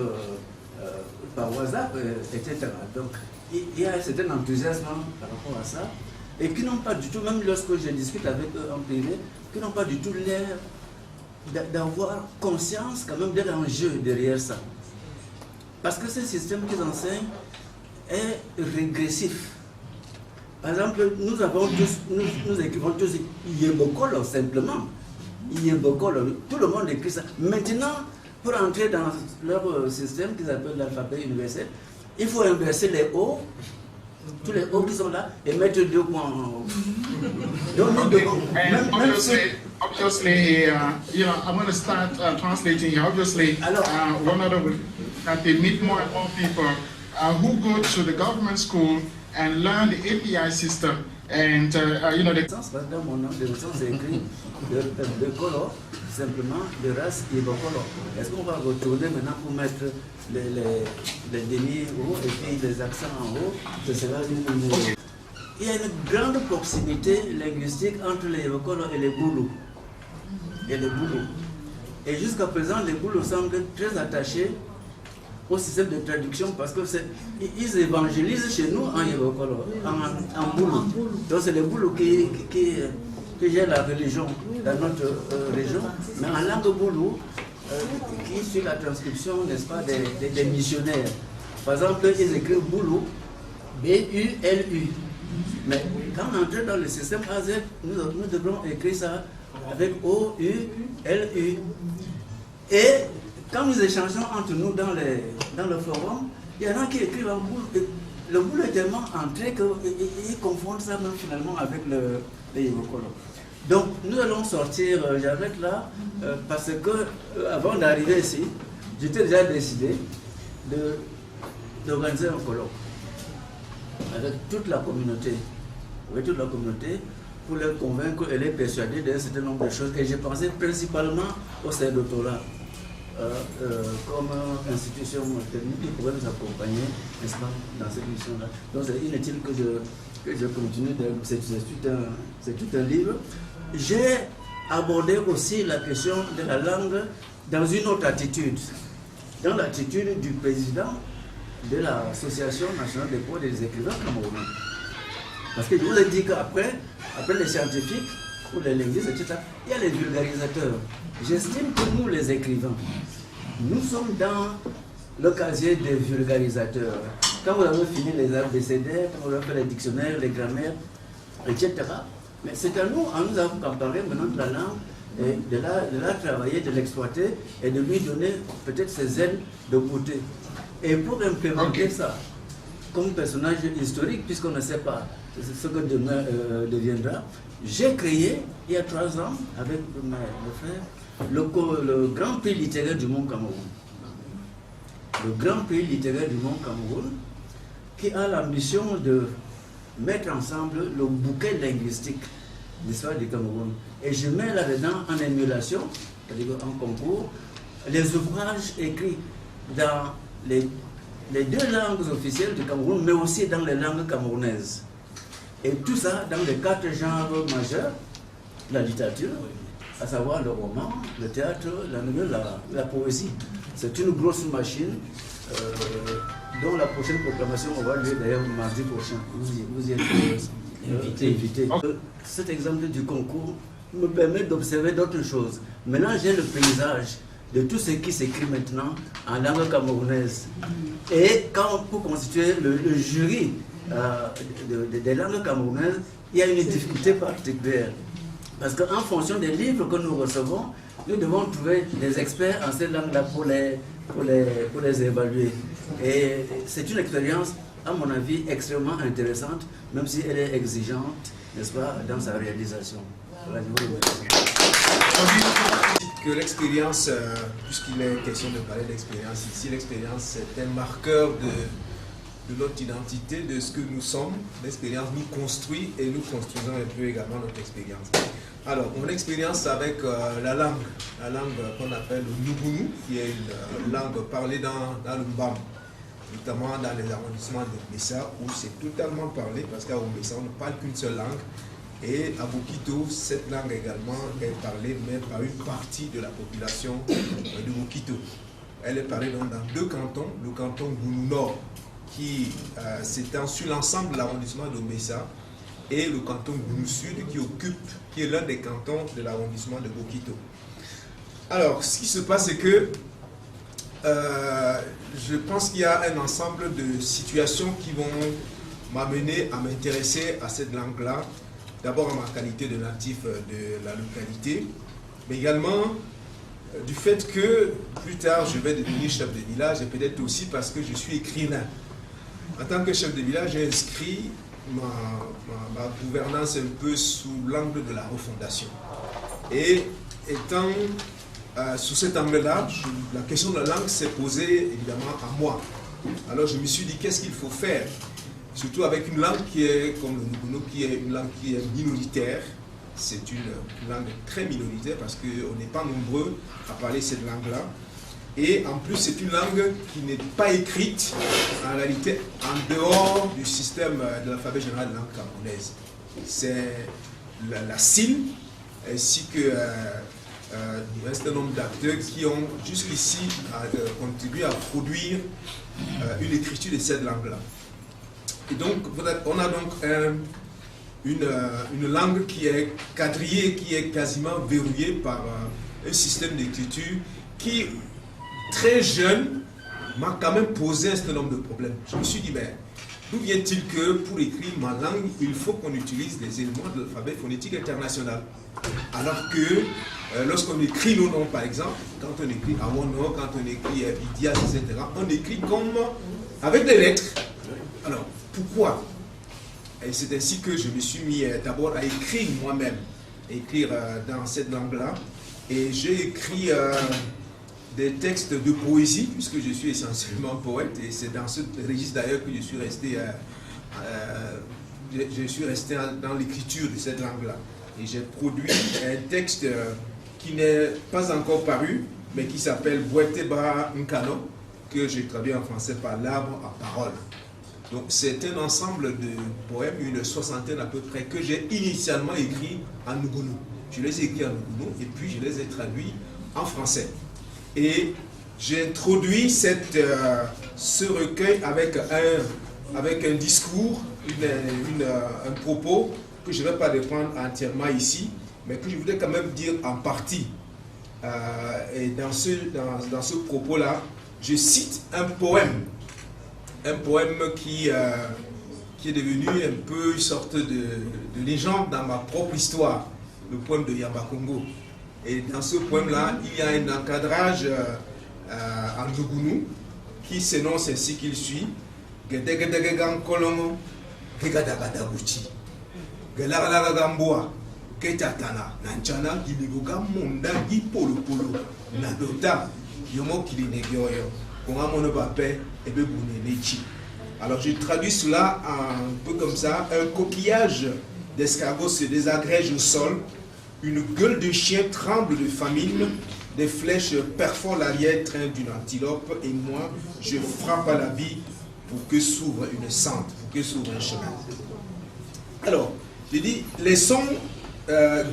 par WhatsApp, etc. Donc, il y a un certain enthousiasme par rapport à ça et qui n'ont pas du tout, même lorsque je discute avec eux en privé, qui n'ont pas du tout l'air d'avoir conscience quand même d'être en jeu derrière ça. Parce que ce système qu'ils enseignent est régressif. Par exemple, nous écrivons tous Yebokolo simplement. Yebokolo, tout le monde écrit ça. Maintenant, pour entrer dans leur système qu'ils appellent l'alphabet universel, il faut inverser les O, tous les O qui sont là, et mettre 2 points en haut. Donc, obviously, I'm going to start translating here. Obviously, one of them that they meet more and more people who go to the government school and learn the API system. And, Dans mon nom de naissance, c'est écrit de color, simplement, de race Yebokolo. Est-ce qu'on va retourner maintenant pour mettre les demi-hauts et puis les accents en haut? Ce sera une... Il y a une grande proximité linguistique entre les Yebokolo et les Boulous. Et jusqu'à présent, les Boulous semblent très attachés au système de traduction parce qu'ils évangélisent chez nous en Yebokolo, en Boulou. Donc c'est les Boulous qui gèrent la religion dans notre région, mais en langue Boulou, qui suit la transcription, n'est-ce pas, des missionnaires. Par exemple, ils écrivent Boulou, B-U-L-U. Mais quand on entre dans le système AZ, nous devrons écrire ça avec O-U-L-U. Et quand nous échangeons entre nous dans le forum, il y en a qui écrivent en boule. Le boule est tellement entré qu'ils confondent ça même finalement avec les Yebokolo. Donc nous allons sortir, j'arrête là, parce que avant d'arriver ici, j'étais déjà décidé d'organiser un colloque avec toute la communauté. Pour les convaincre et les persuader d'un certain nombre de choses. Et j'ai pensé principalement au CEDOTOLA comme institution technique qui pourrait nous accompagner, n'est-ce pas, dans cette mission-là. Donc c'est inutile que je continue, c'est tout un livre. J'ai abordé aussi la question de la langue dans une autre attitude, dans l'attitude du président de l'Association nationale des poètes et des écrivains camerounais. Parce que je vous ai dit qu'après les scientifiques, ou les linguistes, etc., il y a les vulgarisateurs. J'estime que nous, les écrivains, nous sommes dans le casier des vulgarisateurs. Quand vous avez fini les abécédaires, quand vous avez fait les dictionnaires, les grammaires, etc., Mais c'est à nous d'emparer maintenant de la langue, et de la travailler, de l'exploiter et de lui donner peut-être ses ailes de beauté. Et pour implémenter ça, comme personnage historique, puisqu'on ne sait pas ce que demain deviendra, j'ai créé, il y a 3 ans, avec mes frères, le Grand Prix littéraire du Mont Cameroun. Le Grand Prix littéraire du Mont Cameroun, qui a la mission de mettre ensemble le bouquet linguistique d'histoire du Cameroun. Et je mets là-dedans en émulation, c'est-à-dire en concours, les ouvrages écrits dans les 2 langues officielles du Cameroun, mais aussi dans les langues camerounaises. Et tout ça dans les 4 genres majeurs, la littérature, à savoir le roman, le théâtre, la nouvelle, la poésie. C'est une grosse machine dont la prochaine proclamation aura lieu d'ailleurs mardi prochain. Vous y êtes invité. Cet exemple du concours me permet d'observer d'autres choses. Maintenant, j'ai le paysage de tout ce qui s'écrit maintenant en langue camerounaise. Et pour constituer le jury des langues camerounaises, il y a une difficulté particulière. Parce qu'en fonction des livres que nous recevons, nous devons trouver des experts en ces langues-là pour les évaluer. Et c'est une expérience, à mon avis, extrêmement intéressante, même si elle est exigeante, n'est-ce pas, dans sa réalisation. Voilà, que l'expérience, puisqu'il est question de parler d'expérience ici, l'expérience c'est un marqueur de notre identité, de ce que nous sommes. L'expérience nous construit et nous construisons un peu également notre expérience. Alors, mon expérience avec la langue qu'on appelle le Nugunu, qui est une langue parlée dans le Mbam, notamment dans les arrondissements de Messa, où c'est totalement parlé, parce qu'à Messa, on ne parle qu'une seule langue. Et à Bokito, cette langue également est parlée, mais par une partie de la population de Bokito. Elle est parlée donc dans 2 cantons, le canton Gounou Nord, qui s'étend sur l'ensemble de l'arrondissement de Messa, et le canton Gounou Sud, qui est l'un des cantons de l'arrondissement de Bokito. Alors, ce qui se passe, c'est que je pense qu'il y a un ensemble de situations qui vont m'amener à m'intéresser à cette langue-là. D'abord en ma qualité de natif de la localité, mais également du fait que plus tard je vais devenir chef de village, et peut-être aussi parce que je suis écrivain. En tant que chef de village, j'ai inscrit ma gouvernance un peu sous l'angle de la refondation. Et étant sous cet angle-là, la question de la langue s'est posée évidemment à moi. Alors je me suis dit, qu'est-ce qu'il faut faire ? Surtout avec une langue qui est, comme le Nugunu, qui est une langue qui est minoritaire. C'est une langue très minoritaire parce qu'on n'est pas nombreux à parler cette langue-là. Et en plus, c'est une langue qui n'est pas écrite, en réalité, en dehors du système de l'alphabet général de langue camerounaise. C'est la SIL, ainsi que un certain nombre d'acteurs qui ont jusqu'ici contribué à produire une écriture de cette langue-là. Et donc, on a donc une langue qui est quadrillée, qui est quasiment verrouillée par un système d'écriture qui, très jeune, m'a quand même posé un certain nombre de problèmes. Je me suis dit, mais d'où vient-il que pour écrire ma langue, il faut qu'on utilise des éléments de l'alphabet phonétique international? Alors que lorsqu'on écrit nos noms, par exemple, quand on écrit Awono, quand on écrit Bidias, etc., on écrit comme avec des lettres. Alors, pourquoi? Et c'est ainsi que je me suis mis d'abord à écrire moi-même, écrire dans cette langue-là. Et j'ai écrit des textes de poésie, puisque je suis essentiellement poète, et c'est dans ce registre d'ailleurs que je suis resté dans l'écriture de cette langue-là. Et j'ai produit un texte qui n'est pas encore paru, mais qui s'appelle Boueteba Nkano, que j'ai traduit en français par l'arbre à parole. Donc c'est un ensemble de poèmes, une soixantaine à peu près, que j'ai initialement écrit en Nugunu. Je les ai écrits en Nugunu et puis je les ai traduits en français. Et j'ai introduit ce recueil avec un discours, un propos que je ne vais pas reprendre entièrement ici, mais que je voudrais quand même dire en partie. Et dans ce propos-là, je cite un poème qui qui est devenu un peu une sorte de légende dans ma propre histoire, le poème de Yamba Congo. Et dans ce poème-là, il y a un encadrage en Ndugunu qui s'énonce ainsi qu'il suit. Ketatana, Nanchana, Giligoga, Monda, Gipolo, Nadota, Yomo Kilinegioyo, Kongamonobape, et Bebunenechi. Alors je traduis cela un peu comme ça. Un coquillage d'escargot se désagrège au sol, une gueule de chien tremble de famine, des flèches perforent l'arrière-train d'une antilope, et moi, je frappe à la vie pour que s'ouvre une sente, pour que s'ouvre un chemin. Alors, je dis, les sons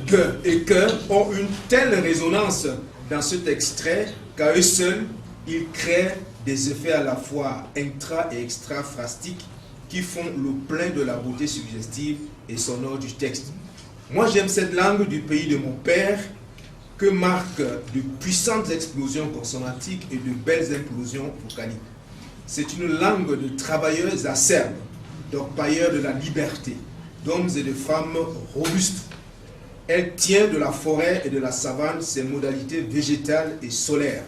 G et que ont une telle résonance dans cet extrait qu'à eux seuls, ils créent des effets à la fois intra- et extra-phrastiques qui font le plein de la beauté suggestive et sonore du texte. Moi, j'aime cette langue du pays de mon père que marquent de puissantes explosions consonantiques et de belles implosions vocaliques. C'est une langue de travailleurs acerbes, d'orpailleurs de la liberté, d'hommes et de femmes robustes. Elle tient de la forêt et de la savane ses modalités végétales et solaires.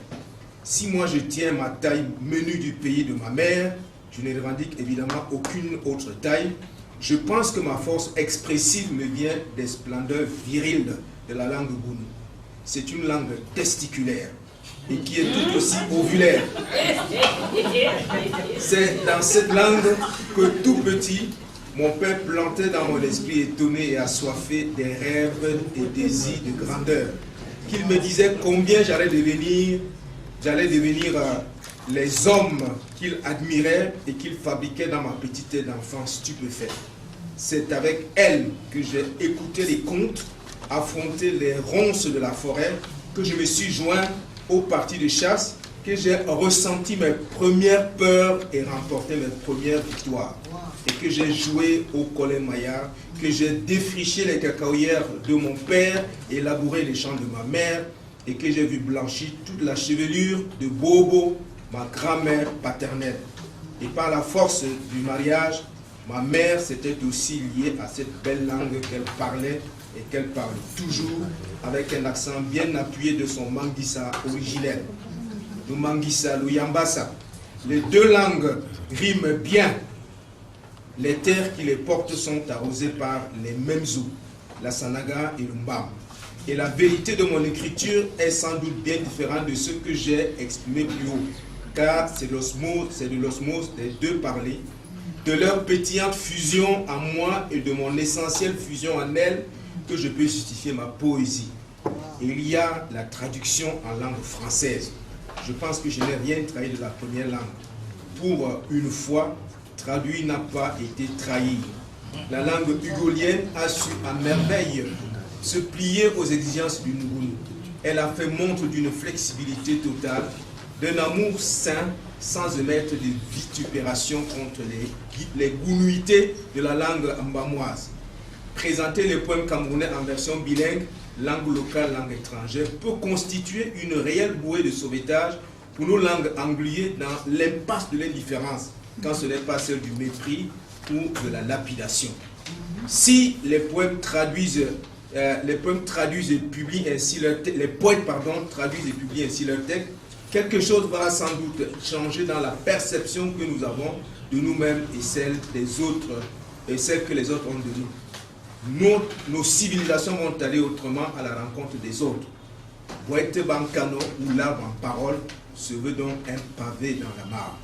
Si moi je tiens ma taille menue du pays de ma mère, je ne revendique évidemment aucune autre taille. Je pense que ma force expressive me vient des splendeurs viriles de la langue Gounu. C'est une langue testiculaire et qui est tout aussi ovulaire. C'est dans cette langue que tout petit, mon père plantait dans mon esprit étonné et assoiffé des rêves et désirs de grandeur. Qu'il me disait combien j'allais devenir les hommes qu'il admirait et qu'il fabriquait dans ma petite tête d'enfant stupéfait. C'est avec elle que j'ai écouté les contes, affronté les ronces de la forêt, que je me suis joint aux parties de chasse, que j'ai ressenti mes premières peurs et remporté mes premières victoires. Et que j'ai joué au collet maillard, que j'ai défriché les cacaoyères de mon père et labouré les champs de ma mère, et que j'ai vu blanchir toute la chevelure de Bobo, ma grand-mère paternelle. Et par la force du mariage, ma mère s'était aussi liée à cette belle langue qu'elle parlait et qu'elle parle toujours avec un accent bien appuyé de son Manguissa originel. Le Manguissa, le Yambassa. Les deux langues riment bien. Les terres qui les portent sont arrosées par les mêmes eaux, la Sanaga et le Mbam. Et la vérité de mon écriture est sans doute bien différente de ce que j'ai exprimé plus haut, car c'est de l'osmose des deux parlers, de leur pétillante fusion en moi et de mon essentielle fusion en elle, que je peux justifier ma poésie. Et il y a la traduction en langue française. Je pense que je n'ai rien trahi de la première langue. Pour une fois, traduit n'a pas été trahi. La langue hugolienne a su à merveille se plier aux exigences du Ngunu. Elle a fait montre d'une flexibilité totale, d'un amour sain, sans émettre de vitupération contre les gounuités de la langue mbamoise. Présenter les poèmes camerounais en version bilingue, langue locale, langue étrangère, peut constituer une réelle bouée de sauvetage pour nos langues angliées dans l'impasse de l'indifférence, quand ce n'est pas celle du mépris ou de la lapidation. Si les poètes traduisent et publient ainsi leur texte, les poètes traduisent et publient ainsi leur texte, quelque chose va sans doute changer dans la perception que nous avons de nous-mêmes et celle des autres, et celle que les autres ont de nous. Nos civilisations vont aller autrement à la rencontre des autres. Boite bancano ou l'arbre en parole se veut donc un pavé dans la mare.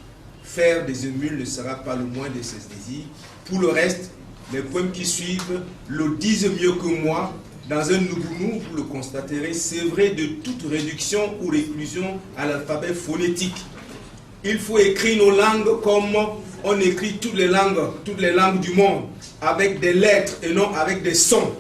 Faire des émules ne sera pas le moins de ses désirs. Pour le reste, les poèmes qui suivent le disent mieux que moi. Dans un Ngunu, vous le constaterez, c'est vrai de toute réduction ou réclusion à l'alphabet phonétique. Il faut écrire nos langues comme on écrit toutes les langues du monde, avec des lettres et non avec des sons,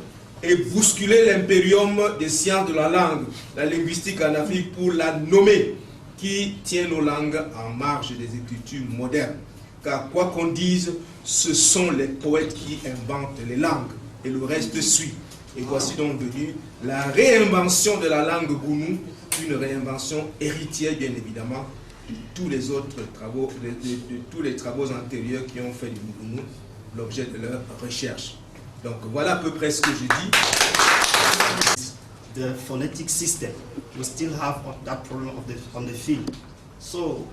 et bousculer l'impérium des sciences de la langue, la linguistique en Afrique, pour la nommer, qui tient nos langues en marge des écritures modernes. Car quoi qu'on dise, ce sont les poètes qui inventent les langues, et le reste suit. Et voici donc venue la réinvention de la langue Gounu, une réinvention héritière bien évidemment de tous les autres travaux, de tous les travaux antérieurs qui ont fait du Gounu. l'objet de leur recherche. Donc voilà à peu près ce que je dis. The phonetic system, we still have that problem on the field. So,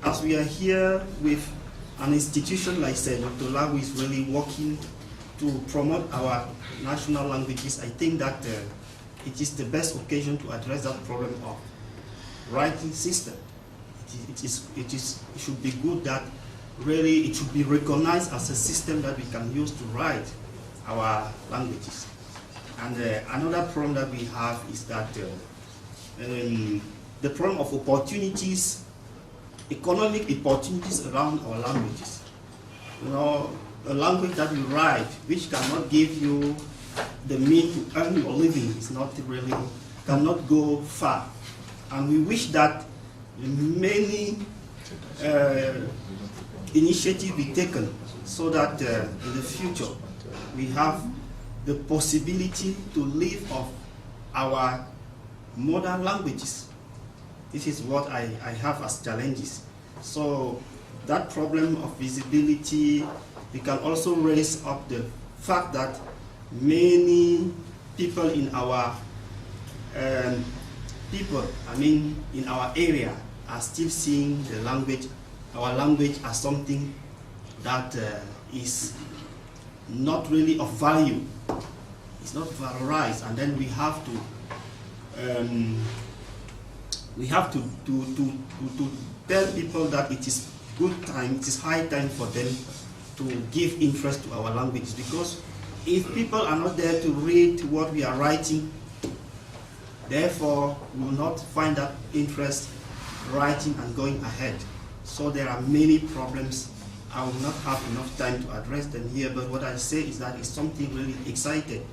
as we are here with an institution like say Dr. Lau is really working to promote our national languages, I think that it is the best occasion to address that problem of writing system. It should be good that really it should be recognized as a system that we can use to write our languages. And another problem that we have is that the problem of opportunities, economic opportunities around our languages. You know, a language that you write, which cannot give you the means to earn your living, is not really, cannot go far. And we wish that many initiatives be taken so that in the future we have the possibility to live off our modern languages. This is what I have as challenges. So that problem of visibility, we can also raise up the fact that many people in our in our area are still seeing the language, our language, as something that is not really of value. It's not valorized, and then we have to tell people that it is good time, it is high time for them to give interest to our languages, because if people are not there to read what we are writing, therefore we will not find that interest writing and going ahead. So there are many problems. I will not have enough time to address them here, but what I say is that it's something really exciting.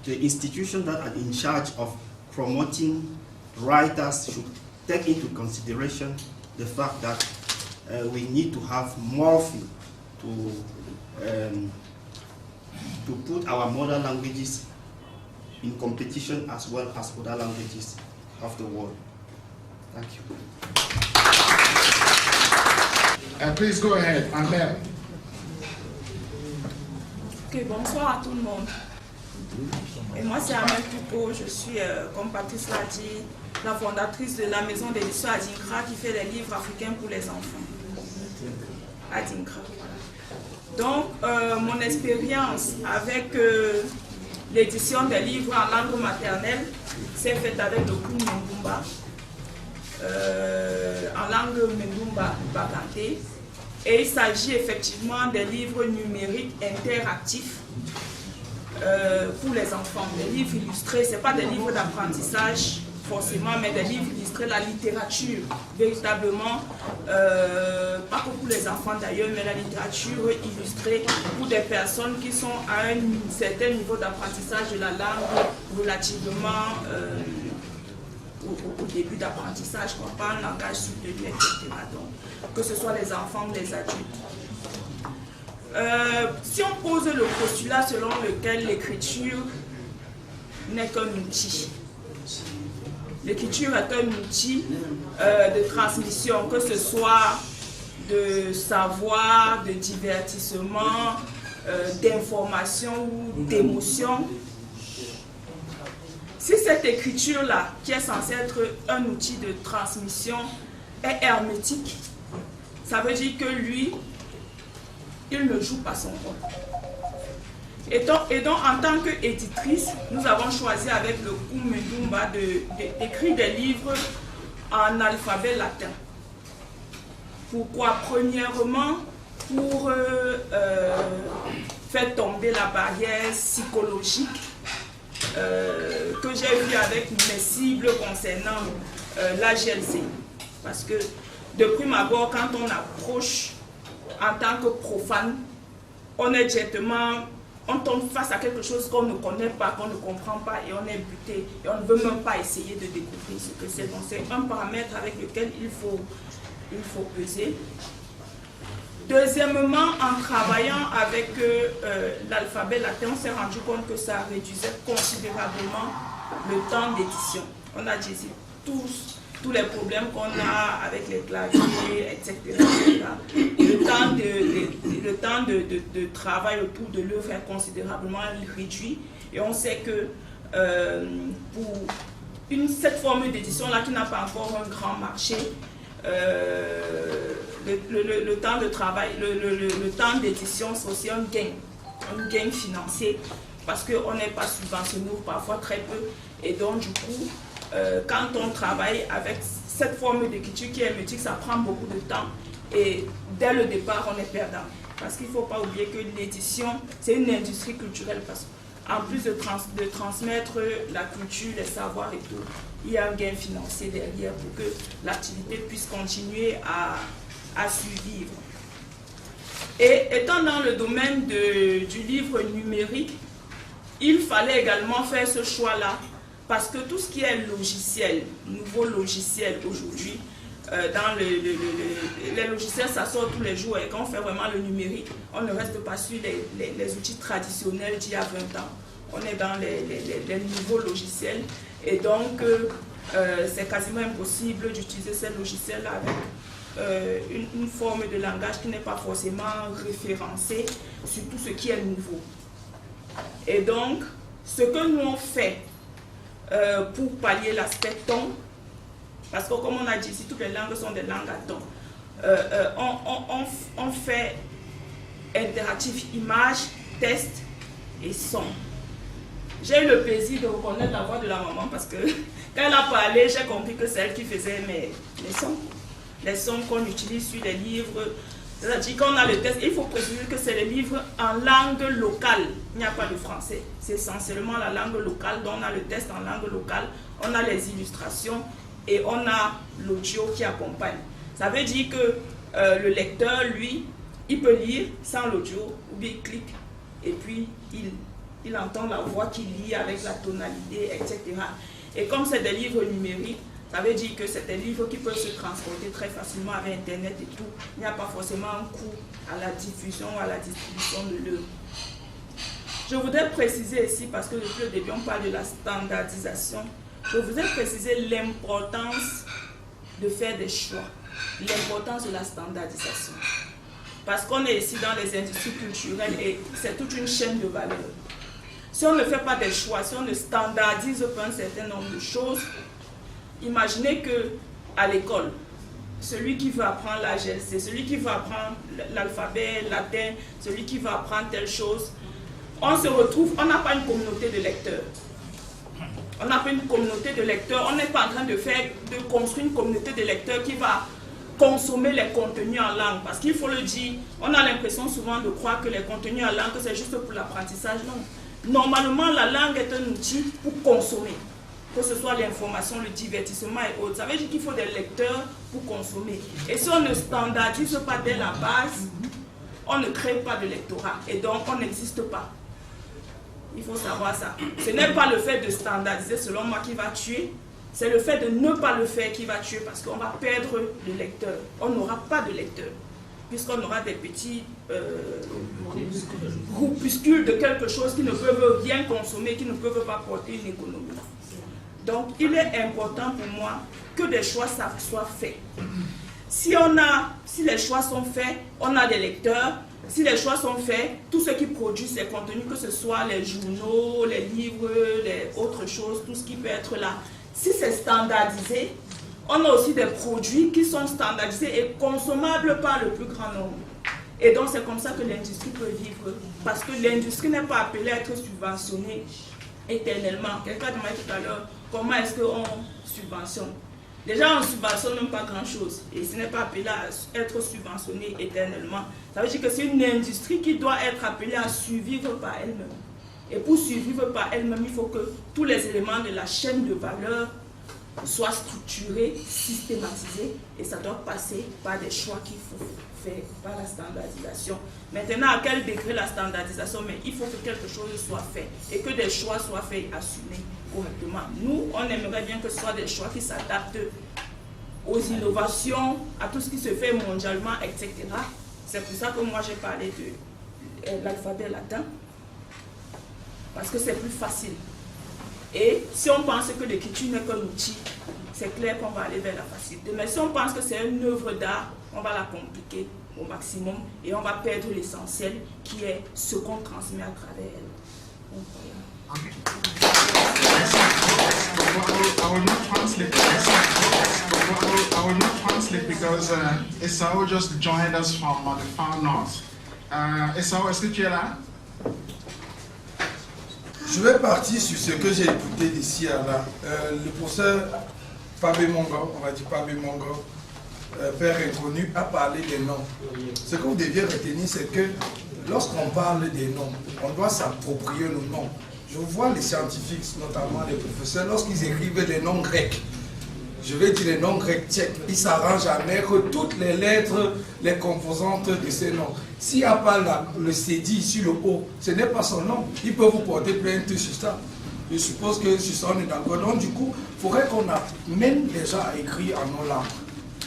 The institutions that are in charge of promoting writers should take into consideration the fact that we need to have more to put our mother languages in competition as well as other languages of the world. Thank you. Please go ahead, Amber. Ok, bonsoir à tout le monde. Et moi c'est Amel Tupo, je suis, comme Patrice l'a dit, la fondatrice de la maison d'édition Adinkra qui fait les livres africains pour les enfants. Adinkra. Donc, mon expérience avec l'édition des livres en langue maternelle s'est faite avec le cours Mendumba, en langue Mendumba Bagante. Et il s'agit effectivement des livres numériques interactifs pour les enfants, des livres illustrés. Ce n'est pas des livres d'apprentissage forcément, mais des livres illustrés, la littérature, véritablement, pas que pour les enfants d'ailleurs, mais la littérature illustrée pour des personnes qui sont à un certain niveau d'apprentissage de la langue relativement au début d'apprentissage, pas un langage soutenu, etc. Donc, que ce soit les enfants ou les adultes. Si on pose le postulat selon lequel l'écriture n'est qu'un outil, l'écriture est un outil de transmission, que ce soit de savoir, de divertissement, d'information ou d'émotion. Si cette écriture-là, qui est censée être un outil de transmission, est hermétique, ça veut dire que lui, il ne joue pas son rôle. Et donc en tant qu'éditrice, nous avons choisi avec le cours Mendumba d'écrire des livres en alphabet latin. Pourquoi? Premièrement, pour faire tomber la barrière psychologique que j'ai vue avec mes cibles concernant la GLC. Parce que de prime abord, quand on approche en tant que profane, on est directement, on tombe face à quelque chose qu'on ne connaît pas, qu'on ne comprend pas, et on est buté, et on ne veut même pas essayer de découvrir ce que c'est. Donc c'est un paramètre avec lequel il faut peser. Deuxièmement, en travaillant avec l'alphabet latin, on s'est rendu compte que ça réduisait considérablement le temps d'édition. On a dit tous les problèmes qu'on a avec les claviers, etc. Le temps temps de travail autour de l'œuvre est considérablement réduit. Et on sait que pour cette forme d'édition-là qui n'a pas encore un grand marché, le temps de travail, le temps d'édition, c'est aussi un gain financier, parce qu'on n'est pas subventionné ou parfois très peu. Et donc, du coup, quand on travaille avec cette forme d'écriture qui est mutique, ça prend beaucoup de temps. Et dès le départ, on est perdant. Parce qu'il ne faut pas oublier que l'édition, c'est une industrie culturelle. Parce qu'en plus de transmettre la culture, les savoirs et tout, il y a un gain financier derrière pour que l'activité puisse continuer à survivre. Et étant dans le domaine du livre numérique, il fallait également faire ce choix-là, parce que tout ce qui est logiciel, nouveau logiciel aujourd'hui, dans les logiciels, ça sort tous les jours, et quand on fait vraiment le numérique, on ne reste pas sur les outils traditionnels d'il y a 20 ans. On est dans les nouveaux logiciels, et donc c'est quasiment impossible d'utiliser ces logiciels avec une forme de langage qui n'est pas forcément référencée sur tout ce qui est nouveau. Et donc, ce que nous on fait pour pallier l'aspect ton, parce que comme on a dit ici, toutes les langues sont des langues à ton, on fait interactif image, test et son. J'ai eu le plaisir de reconnaître la voix de la maman parce que quand elle a parlé, j'ai compris que c'est elle qui faisait les sons. Les sons qu'on utilise sur les livres. C'est-à-dire qu'on a le test, il faut préciser que c'est les livres en langue locale. Il n'y a pas de français. C'est essentiellement la langue locale, donc on a le test en langue locale, on a les illustrations et on a l'audio qui accompagne. Ça veut dire que le lecteur, lui, il peut lire sans l'audio, ou bien il clique et puis il entend la voix qui lit avec la tonalité, etc. Et comme c'est des livres numériques, ça veut dire que c'est des livres qui peuvent se transporter très facilement avec Internet et tout. Il n'y a pas forcément un coût à la diffusion ou à la distribution de l'œuvre. Je voudrais préciser ici, parce que depuis le début on parle de la standardisation, je voudrais préciser l'importance de faire des choix, l'importance de la standardisation. Parce qu'on est ici dans les industries culturelles et c'est toute une chaîne de valeur. Si on ne fait pas des choix, si on ne standardise pas un certain nombre de choses, imaginez qu'à l'école, celui qui veut apprendre la GLC, celui qui veut apprendre l'alphabet latin, celui qui veut apprendre telle chose, on se retrouve, on n'a pas une communauté de lecteurs. On n'a pas une communauté de lecteurs, on n'est pas en train de construire une communauté de lecteurs qui va consommer les contenus en langue. Parce qu'il faut le dire, on a l'impression souvent de croire que les contenus en langue, c'est juste pour l'apprentissage. Non. Normalement, la langue est un outil pour consommer. Que ce soit l'information, le divertissement et autres. Ça veut dire qu'il faut des lecteurs pour consommer. Et si on ne standardise pas dès la base, on ne crée pas de lectorat. Et donc, on n'existe pas. Il faut savoir ça. Ce n'est pas le fait de standardiser, selon moi, qui va tuer. C'est le fait de ne pas le faire qui va tuer, parce qu'on va perdre le lecteur. On n'aura pas de lecteur, puisqu'on aura des petits groupuscules de quelque chose qui ne peuvent rien consommer, qui ne peuvent pas porter une économie. Donc, il est important pour moi que des choix soient faits. Si les choix sont faits, on a des lecteurs. Si les choix sont faits, tous ceux qui produisent ces contenus, que ce soit les journaux, les livres, les autres choses, tout ce qui peut être là, si c'est standardisé, on a aussi des produits qui sont standardisés et consommables par le plus grand nombre. Et donc, c'est comme ça que l'industrie peut vivre. Parce que l'industrie n'est pas appelée à être subventionnée éternellement. Quelqu'un demandait tout à l'heure, comment est-ce qu'on subventionne? Déjà, on ne subventionne même pas grand-chose. Et ce n'est pas appelé à être subventionné éternellement. Ça veut dire que c'est une industrie qui doit être appelée à survivre par elle-même. Et pour survivre par elle-même, il faut que tous les éléments de la chaîne de valeur soient structurés, systématisés. Et ça doit passer par des choix qu'il faut faire, par la standardisation. Maintenant, à quel degré la standardisation? Mais il faut que quelque chose soit fait. Et que des choix soient faits et assumés correctement. Nous, on aimerait bien que ce soit des choix qui s'adaptent aux innovations, à tout ce qui se fait mondialement, etc. C'est pour ça que moi j'ai parlé de l'alphabet latin, parce que c'est plus facile. Et si on pense que l'écriture n'est qu'un outil, c'est clair qu'on va aller vers la facilité. Mais si on pense que c'est une œuvre d'art, on va la compliquer au maximum et on va perdre l'essentiel qui est ce qu'on transmet à travers elle. Donc, voilà. I will not translate. I will not translate because Esau just joined us from the far north. Esau, est-ce que tu es là? Je vais partir sur ce que j'ai écouté d'ici à là. Le professeur Fabé Mongo, on va dire Fabé Mongo, père inconnu, a parlé des noms. Ce que vous deviez retenir, c'est que lorsqu'on parle des noms, on doit s'approprier nos noms. Je vois les scientifiques, notamment les professeurs, lorsqu'ils écrivent les noms grecs, je vais dire les noms grecs tchèques, ils s'arrangent à mettre toutes les lettres, les composantes de ces noms. S'il n'y a pas le cédille sur le haut, ce n'est pas son nom. Il peut vous porter plainte sur ça. Je suppose que sur ça on est d'accord. Donc du coup, il faudrait qu'on amène les gens à écrire en nos langues.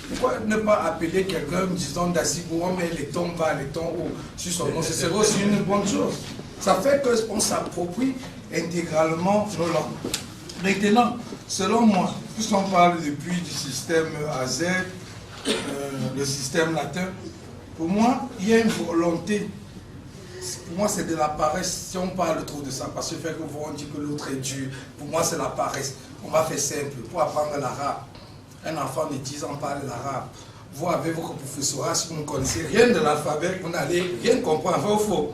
Pourquoi ne pas appeler quelqu'un disant d'Assigo, on met les tons bas, les tons hauts sur son nom? Ce serait aussi une bonne chose. Ça fait qu'on s'approprie intégralement nos langues. Maintenant, selon moi, puisqu'on parle depuis du système AZ, le système latin, pour moi, il y a une volonté. Pour moi, c'est de la paresse. Si on parle trop de ça, parce que fait que on dit que l'autre est dur, pour moi, c'est la paresse. On va faire simple. Pour apprendre l'arabe, un enfant de 10 ans parle l'arabe. Vous, avec votre professorat, si vous ne connaissez rien de l'alphabet, vous n'allez rien comprendre, vrai ou faux?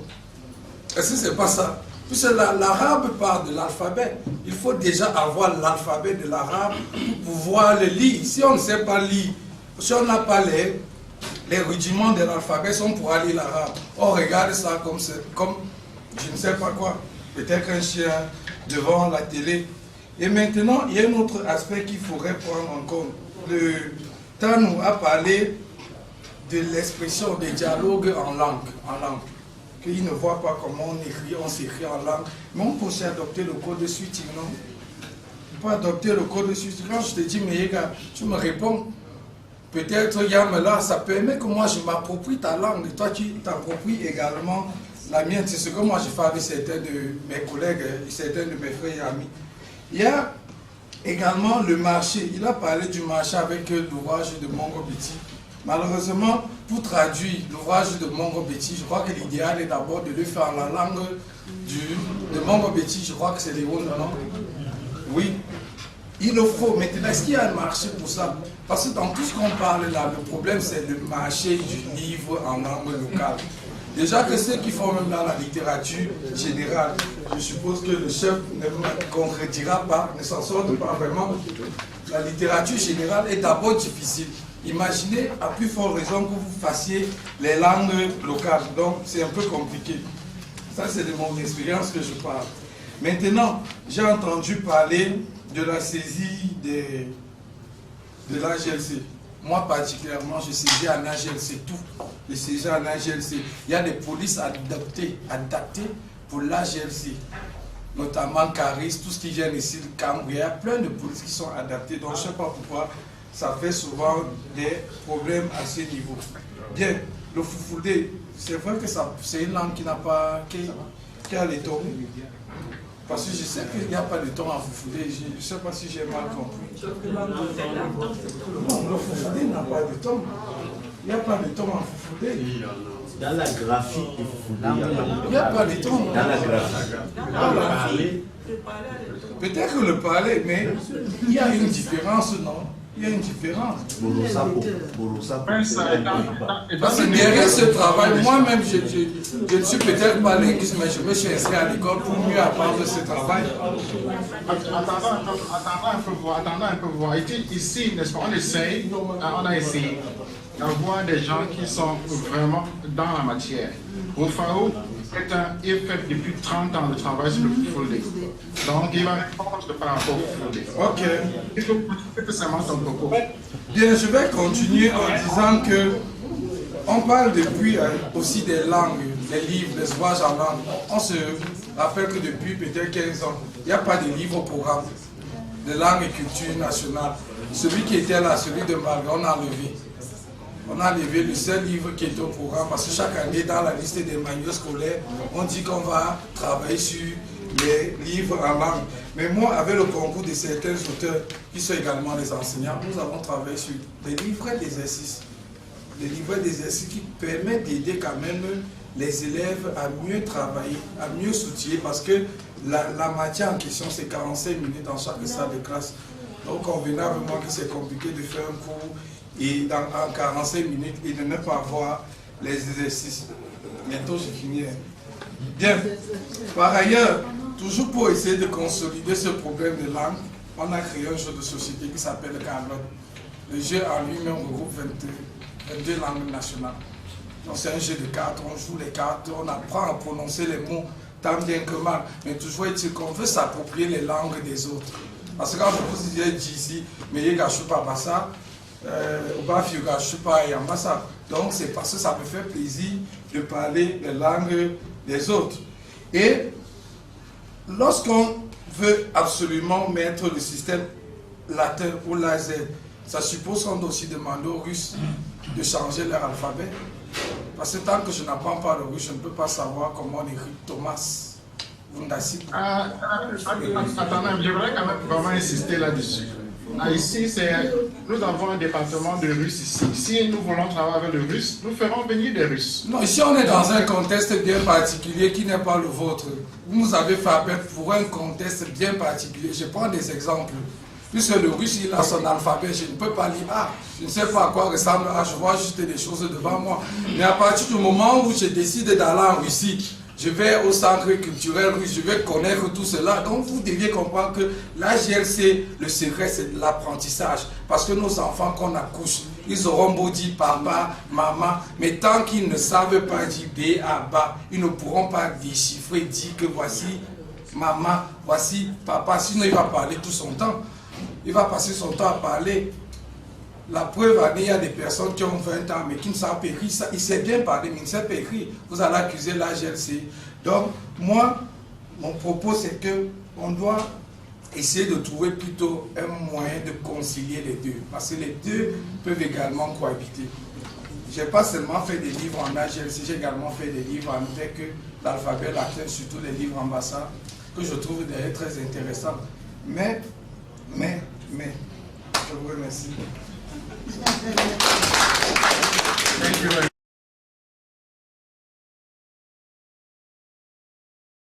Est-ce que ce n'est pas ça? Puisque l'arabe part de l'alphabet. Il faut déjà avoir l'alphabet de l'arabe pour pouvoir le lire. Si on ne sait pas lire, si on n'a pas les rudiments de l'alphabet, on pourra lire l'arabe. On regarde ça comme je ne sais pas quoi. Peut-être un chien devant la télé. Et maintenant, il y a un autre aspect qu'il faudrait prendre en compte. Le Tanou a parlé de l'expression des dialogues en langue. Qu'ils ne voient pas comment on s'écrit en langue. Mais on peut aussi adopter le code de switching, non? On peut adopter le code de switching. Quand je te dis, mais gars, tu me réponds. Peut-être, là, ça permet que moi, je m'approprie ta langue. Et toi, tu t'appropries également la mienne. C'est ce que moi, je fais avec certains de mes collègues, certains de mes frères et amis. Il y a également le marché. Il a parlé du marché avec l'ouvrage de Mongo Betty. Malheureusement, pour traduire l'ouvrage de Mongo Betty, je crois que l'idéal est d'abord de le faire en la langue de Mongo Betty. Je crois que c'est Léon, non? Oui, il le faut. Maintenant, est-ce qu'il y a un marché pour ça? Parce que dans tout ce qu'on parle là, le problème c'est le marché du livre en langue locale. Déjà que ceux qui font même dans la littérature générale, je suppose que le chef ne me concrétisera pas, ne s'en sort pas vraiment. La littérature générale est d'abord difficile. Imaginez à plus forte raison que vous fassiez les langues locales. Donc c'est un peu compliqué. Ça c'est de mon expérience que je parle. Maintenant, j'ai entendu parler de la saisie de l'AGLC. Moi particulièrement, je saisis en AGLC tout. Je saisis en AGLC. Il y a des polices adaptées pour l'AGLC. Notamment Caris, tout ce qui vient ici, le Cameroun. Il y a plein de polices qui sont adaptées. Donc je ne sais pas pourquoi ça fait souvent des problèmes à ce niveau. Bien, le Foufoudé, c'est vrai que c'est une langue qui n'a pas... qui a les tons. Parce que je sais qu'il n'y a pas de ton en Foufoudé. Je ne sais pas si j'ai mal compris. Non, le Foufoudé n'a pas de ton. Il n'y a pas de ton en Foufoudé. Dans la graphie du Foufoudé, il n'y a pas de ton. Dans la graphie. Peut-être que le parler, mais il y a une différence, non? Il y a une différence. Parce que derrière ce travail, moi-même, je ne suis peut-être pas linguiste, mais je me suis inscrit à l'école pour mieux apprendre ce travail. Attendons un peu voir. Ici, n'est-ce pas, on a essayé d'avoir des gens qui sont vraiment dans la matière. Rufaro il fait depuis 30 ans de travail sur le Foufoudé. Donc, il va répondre par rapport au Foufoudé. Ok. Il faut que ça marche ton propos. Bien, je vais continuer en disant que on parle depuis aussi des langues, des livres, des ouvrages en langue. On se rappelle que depuis peut-être 15 ans, il n'y a pas de livre au programme de langue et culture nationale. Celui qui était là, celui de Malgré, on a enlevé. On a enlevé le seul livre qui est au programme parce que chaque année, dans la liste des manuels scolaires, on dit qu'on va travailler sur les livres en langue. Mais moi, avec le concours de certains auteurs qui sont également des enseignants, nous avons travaillé sur des livres d'exercices. des livrets d'exercices qui permettent d'aider quand même les élèves à mieux travailler, à mieux s'outiller, parce que la matière en question, c'est 45 minutes dans chaque salle de classe. Donc, convenablement que c'est compliqué de faire un cours et en 45 minutes et de ne pas avoir les exercices. Bientôt, j'ai fini. Bien. Par ailleurs, toujours pour essayer de consolider ce problème de langue, on a créé un jeu de société qui s'appelle Carlotte. Le jeu en lui-même regroupe 22 langues nationales. Donc c'est un jeu de cartes, on joue les cartes, on apprend à prononcer les mots tant bien que mal. Mais toujours est-il qu'on veut s'approprier les langues des autres. Parce que quand je vous disais ici, mais il y a pas ça, donc c'est parce que ça me fait plaisir de parler les langues des autres. Et lorsqu'on veut absolument mettre le système latin ou laser, ça suppose qu'on doit aussi demander aux Russes de changer leur alphabet. Parce que tant que je n'apprends pas le russe, je ne peux pas savoir comment on écrit Thomas Vundasi. Attendez, je voudrais quand même vraiment insister là-dessus. Ici, nous avons un département de russe ici. Si nous voulons travailler avec le russe, nous ferons venir des Russes. Non, ici on est dans un contexte bien particulier qui n'est pas le vôtre. Vous nous avez fait appel pour un contexte bien particulier. Je prends des exemples. Puisque le russe, il a son alphabet, je ne peux pas lire A. Je ne sais pas à quoi ressemble A, je vois juste des choses devant moi. Mais à partir du moment où je décide d'aller en Russie, je vais au centre culturel russe, je vais connaître tout cela. Donc vous deviez comprendre que la GLC, le secret, c'est de l'apprentissage. Parce que nos enfants qu'on accouche, ils auront beau dire papa, maman, mais tant qu'ils ne savent pas dire B, A, ba, ils ne pourront pas déchiffrer, dire que voici maman, voici papa. Sinon il va parler tout son temps. Il va passer son temps à parler. La preuve, il y a des personnes qui ont 20 ans mais qui ne savent pas écrire. Il sait bien parler, mais il ne sait pas écrire. Vous allez accuser la GLC. Donc, moi, mon propos, c'est qu'on doit essayer de trouver plutôt un moyen de concilier les deux. Parce que les deux peuvent également cohabiter. Je n'ai pas seulement fait des livres en AGLC, j'ai également fait des livres en avec l'alphabet latin, surtout les livres ambassades, que je trouve d'ailleurs très intéressants. Mais, je vous remercie.